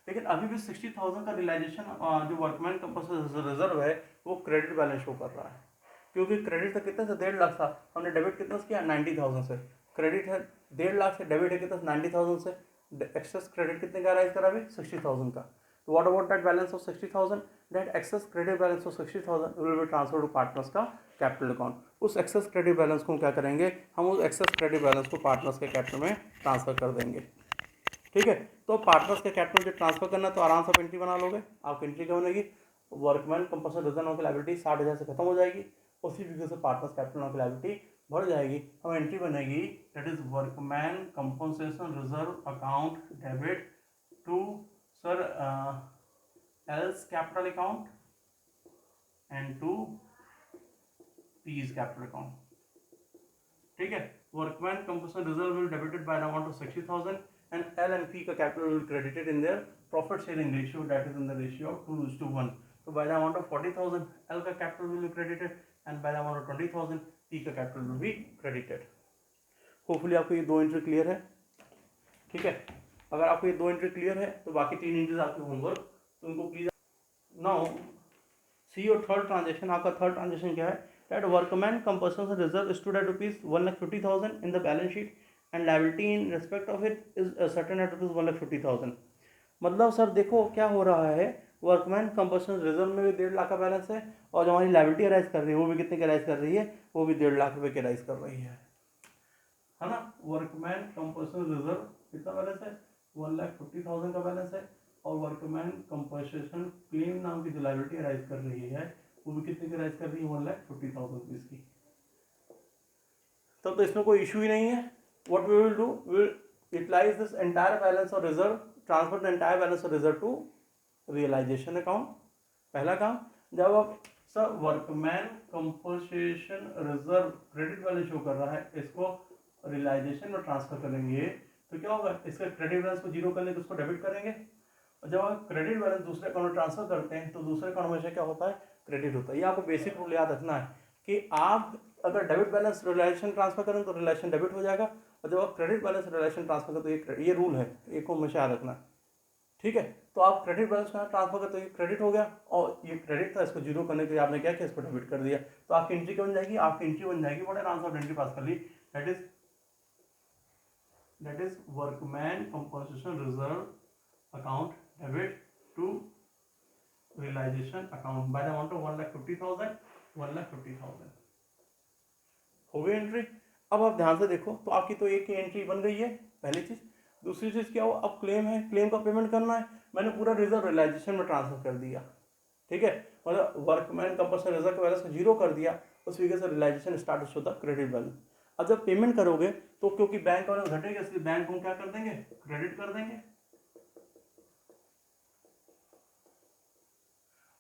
लेकिन अभी भी 60,000 का रियलाइजेशन जो वर्कमैन कंपल्सन रिजर्व है वो क्रेडिट बैलेंस शो कर रहा है, क्योंकि क्रेडिट था कितने से, 1.5 लाख था, हमने डेबिट कितना से किया, 90,000 से। क्रेडिट है 1.5 लाख से, डेबिट है कितना, 90,000 से। एक्सेस क्रेडिट कितने का राइज करा अभी, 60,000 का। तो what about that balance of 60,000, that excess credit balance of 60,000 will be transfer to partners का कैपिटल अकाउंट। उस एक्सेस क्रेडिट बैलेंस को हम क्या करेंगे, हम उस एक्सेस क्रेडिट बैलेंस को पार्टनर्स के कैपिटल में ट्रांसफर कर देंगे। ठीक है, तो पार्टनर्स के कैपिटल में ट्रांसफर करना तो आराम से आप एंट्री बना लोगे। आपकी एंट्री क्या बनेगी, वर्कमैन कंपल्सन रिजर्व की लायबिलिटी 60,000 से खत्म हो जाएगी, उसी फिगर से पार्टनर्स कैपिटल की लायबिलिटी बढ़ जाएगी। हम एंट्री बनेगी that is workman compensation reserve account debit to sir L's capital account and to P's capital account. ठीक है, workman compulsion reserve will debited by the amount of 60,000 and L and P का capital will credited in their profit sharing ratio that is in the ratio of 2:1। तो by the amount of 40,000 L का capital will be credited and by the amount of 20,000 P का capital will be credited. Hopefully आपको ये दो एंट्री क्लियर है। ठीक है, अगर आपको ये दो एंट्री क्लियर है तो बाकी 3 एंट्रीज आपके होमवर्क, तो उनको please now see your third transaction. आपका थर्ड ट्रांजेक्शन क्या है, that workman compulsion reserve stood at ₹1,50,000 in the balance sheet and liability in respect of it is certain at ₹1,50,000। मतलब सर देखो क्या हो रहा है, वर्कमैन कंपल्सन रिजर्व में भी 1.5 लाख का बैलेंस है, और जो हमारी लायबिलिटी राइज कर रही है वो भी कितने की राइज कर रही है, वो भी 1.5 लाख रुपए की राइज कर रही है ना। वर्कमैन कंपल्सन रिजर्व कितना बैलेंस है, 1,50,000 का बैलेंस है, और वर्कमैन कंपनसेशन क्लेम नाम की जो लायबिलिटी राइज कर रही है वो भी कितने की राइज कर रही है, 1,50,000 रुपीज की। तब तो इसमें कोई इशू ही नहीं है। What we will do, we will utilise this entire balance और reserve, transfer the entire balance और रिजर्व टू रियलाइजेशन अकाउंट। पहला काम, जब आप sir workman compensation reserve credit balance show कर रहा है, इसको रियलाइजेशन में ट्रांसफर करेंगे तो क्या होगा, इसका क्रेडिट बैलेंस को जीरो कर लेंगे, उसको डेबिट करेंगे। और जब आप क्रेडिट बैलेंस दूसरे अकाउंट में ट्रांसफर करते हैं तो दूसरे अकाउंट में से क्या होता है, क्रेडिट होता है। ये आपको बेसिक रूल याद रखना है कि आप अगर डेबिट बैलेंस रियलाइजेशन ट्रांसफर करें तो रियलाइजेशन डेबिट हो जाएगा, और जब आप क्रेडिट बैलेंस रियलाइजेशन ट्रांसफर करें तो ये रूल है, एक को हमेशा याद रखना। ठीक है, तो आप क्रेडिट बैलेंस का ट्रांसफर करते तो ये क्रेडिट हो गया, और ये क्रेडिट था, इसको जीरो करने के लिए आपने क्या किया, इसको डेबिट कर दिया। तो आपकी एंट्री क्या बन जाएगी, आपकी एंट्री बन जाएगी, बड़ा आराम से एंट्री पास कर ली, that is workman compensation reserve account debit to realization account by the amount of 1,50,000 1,50,000 हो गई एंट्री। अब आप ध्यान से देखो तो आपकी तो एक ही एंट्री बन गई है, पहली चीज़। दूसरी चीज़ क्या हुआ, अब क्लेम है, क्लेम का पेमेंट करना है, मैंने पूरा रिजर्व रियलाइजेशन में ट्रांसफर कर दिया, ठीक है, मतलब वर्कमैन कंपल्सरी रिजर्व के बैलेंस को जीरो कर दिया, उस वजह से रियलाइजेशन स्टार्ट होता क्रेडिट बैलेंस। अब जब पेमेंट करोगे तो क्योंकि बैंक बैलेंस घटेगा इसलिए बैंक को क्या कर देंगे, क्रेडिट कर देंगे।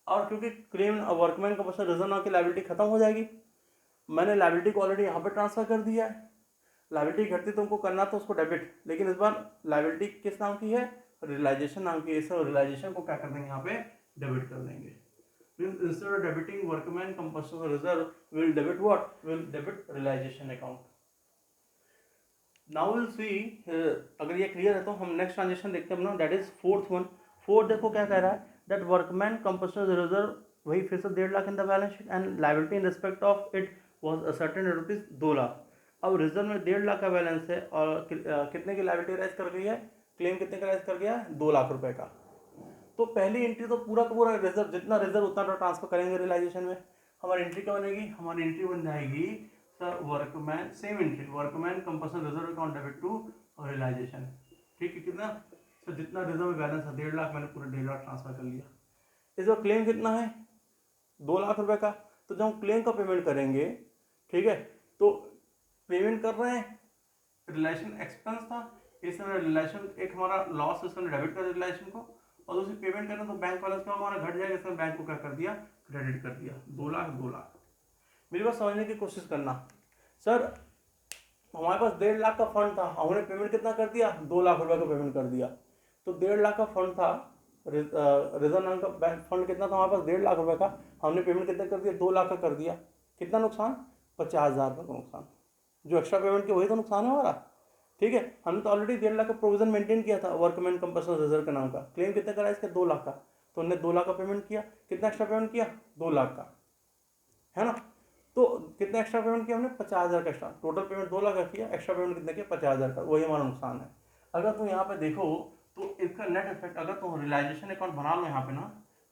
और क्योंकि क्लेम वर्कमैन कंपल्सरी रिजर्व की लायबिलिटी खत्म हो जाएगी, मैंने लायबिलिटी को ऑलरेडी यहाँ पे ट्रांसफर कर दिया है। लायबिलिटी घटती तुमको करना तो उसको डेबिट, लेकिन इस बार लायबिलिटी किस नाम की है, रियलाइजेशन नाम की, इस रियलाइजेशन को क्या कर देंगे, यहाँ पे डेबिट कर देंगे। Instead of debiting workman compulsory reserve, will debit what? Will debit realization account. Now we'll see, अगर ये क्लियर है तो हम नेक्स्ट ट्रांजेक्शन देखते हैं अपना, that is fourth one. Fourth देखो क्या कह रहा है, दैट वर्कमैन कंपल्सरी रिजर्व, वही फिर से 1.5 lakh in the balance sheet and liability in respect of it was ascertain rupees 2 lakh. अब रिजर्व में 1.5 लाख का बैलेंस है और कितने की लायबिलिटी राइज कर गई है, क्लेम कितने का राइज कर गया है, 2 लाख रुपए का। तो पहली एंट्री तो पूरा रिजर्व, जितना रिजर्व उतना तो ट्रांसफर करेंगे रियलाइजेशन में। हमारी एंट्री क्या बनेगी, हमारी एंट्री बन जाएगी sir workman, same entry, workman compulsory reserve account debit to realisation, ठीक है, कितना सर जितना रिजर्व में बैलेंस है 1.5 लाख, मैंने पूरा 1.5 लाख ट्रांसफर कर लिया। इस बार क्लेम कितना है, 2 लाख रुपए का। तो जब हम क्लेम का पेमेंट करेंगे, ठीक है, तो पेमेंट कर रहे हैं, रिलेशन एक्सपेंस था, इस समय रिलेशन एक हमारा लॉस, इस समय डेबिट कर रिलेशन को, और दूसरी पेमेंट करना तो बैंक बैलेंस का हमारा घट जाएगा, इसमें बैंक को क्या कर दिया, क्रेडिट कर दिया, 2 लाख 2 लाख। मेरी बात समझने की कोशिश करना, सर हमारे पास 1.5 लाख का फंड था, हमने पेमेंट कितना कर दिया, 2 लाख रुपए का पेमेंट कर दिया। तो 1.5 लाख का फंड था, रिजर्व नाम का बैंक फंड कितना था हमारे पास, 1.5 लाख रुपए का, हमने पेमेंट कितना कर दिया, 2 लाख का कर दिया। कितना नुकसान, 50,000 रुपये का नुकसान, जो एक्स्ट्रा पेमेंट किया वही तो नुकसान है हमारा, ठीक है। हमने तो ऑलरेडी 1.5 लाख का प्रोविजन मेंटेन किया था वर्कमैन कंपल्सरी रिजर्व के नाम का। क्लेम कितने करा इसका, 2 लाख का, तो हमने 2 लाख का पेमेंट किया, कितना एक्स्ट्रा पेमेंट किया, 2 लाख का, है ना। तो कितना एक्स्ट्रा पेमेंट किया हमने, 50,000 का एक्स्ट्रा, टोटल पेमेंट 2 लाख का किया, एक्स्ट्रा पेमेंट कितना किया, 50,000 का, वही हमारा नुकसान है। अगर तुम यहाँ पे देखो तो इसका नेट इफेक्ट, अगर तुम रियलाइजेशन अकाउंट बना लो यहाँ पे ना,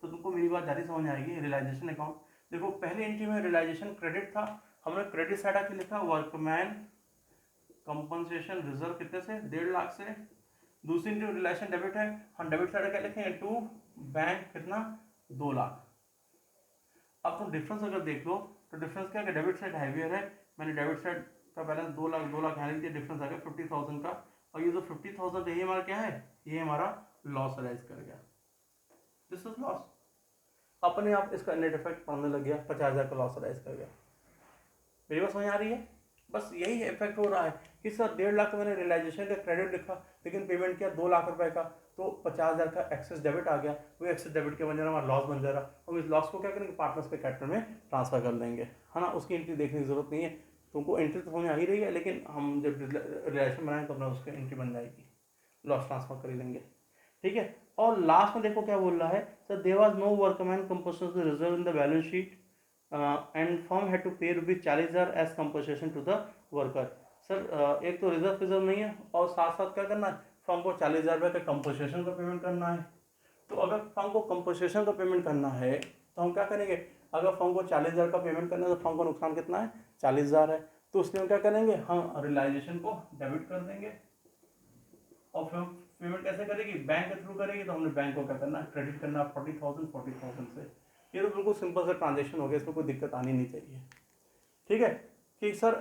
तो तुमको मेरी बात ज़्यादा समझ आएगी। रियलाइजेशन अकाउंट देखो, पहली एंट्री में रियलाइजेशन क्रेडिट था, हमने क्रेडिट साइड आके लिखा वर्कमैन कंपनसेशन रिजर्व कितने से, 1.5 लाख से। दूसरी एंट्री रिलेशन डेबिट है, हम डेबिट साइड क्या लिखेंगे, टू बैंक कितना, 2 लाख। अब तुम डिफरेंस अगर देख लो तो डिफरेंस क्या है, डेबिट साइड हैवियर है, मैंने डेबिट साइड का बैलेंस 2 लाख यहाँ लिख दिया, डिफरेंस आ गया 50,000 का, और ये जो 50,000 है ये हमारा क्या है, ये हमारा लॉस अराइज कर गया, दिस इज लॉस। अपने आप इसका नेट इफेक्ट पड़ने लग गया, 50,000 का लॉस अराइज कर गया। मेरी बात समझ आ रही है, बस यही इफेक्ट हो रहा है कि सर 1.5 लाख का मैंने रियलाइजेशन का क्रेडिट लिखा, लेकिन पेमेंट किया 2 लाख रुपए का, तो 50,000 का एक्सेस डेबिट आ गया, वो एक्सेस डेबिट के वजह हमारा लॉस बन जा रहा। हम इस लॉस को क्या करेंगे, पार्टनर्स के कैपिटल में ट्रांसफर कर देंगे, है ना। उसकी एंट्री देखने की जरूरत नहीं है, तुमको एंट्री तो हमें आ ही रही है, लेकिन हम जब रिलेशन बनाएंगे तो अपना उसकी एंट्री बन जाएगी, लॉस ट्रांसफर कर लेंगे, ठीक है। और लास्ट में देखो क्या बोल रहा है, sir there was no workman compulsory reserve in the balance sheet and firm had to pay ₹40,000 as compensation to the worker. Sir एक तो रिजर्व नहीं है, और साथ साथ क्या करना है, फर्म को 40,000 रुपये का कंपनसेशन का पेमेंट करना है। तो अगर फर्म को कंपनसेशन का पेमेंट करना है तो हम क्या करेंगे, अगर फर्म को 40,000 का पेमेंट करना है तो फर्म का नुकसान कितना है, 40,000 है, तो उसमें हम क्या करेंगे, हम रियलाइजेशन को डेबिट कर देंगे। और फिर पेमेंट कैसे करेगी, बैंक के थ्रू करेगी, तो हमने बैंक को क्या करना है, क्रेडिट करना 40,000 से। ये तो बिल्कुल सिंपल सा ट्रांजेक्शन हो गया, इसमें कोई दिक्कत आनी नहीं चाहिए, ठीक है। कि सर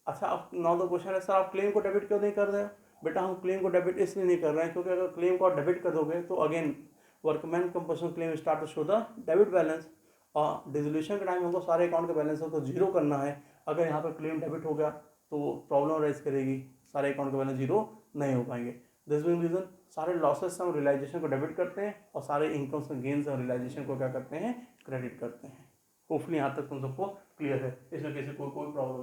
अच्छा, आप 9 क्वेश्चन है, सर आप क्लेम को डेबिट क्यों नहीं कर रहे हो, बेटा हम क्लेम को डेबिट इसलिए नहीं कर रहे हैं क्योंकि अगर क्लेम को डेबिट कर दोगे तो again workman compulsory claim start to show the debit balance, और डिसोल्यूशन के टाइम हमको सारे अकाउंट के बैलेंस को जीरो करना है। अगर यहाँ पर क्लेम डेबिट हो गया तो प्रॉब्लम राइज करेगी, सारे अकाउंट के बैलेंस जीरो नहीं हो पाएंगे। दिस बीइंग रीजन सारे लॉसेस हम रियलाइजेशन को डेबिट करते हैं, और सारे इनकम्स एंड गेन्स और रियलाइजेशन को क्या करते हैं, क्रेडिट करते हैं। होपफुली यहाँ तक तुम सबको क्लियर है, इसमें किसी कोई प्रॉब्लम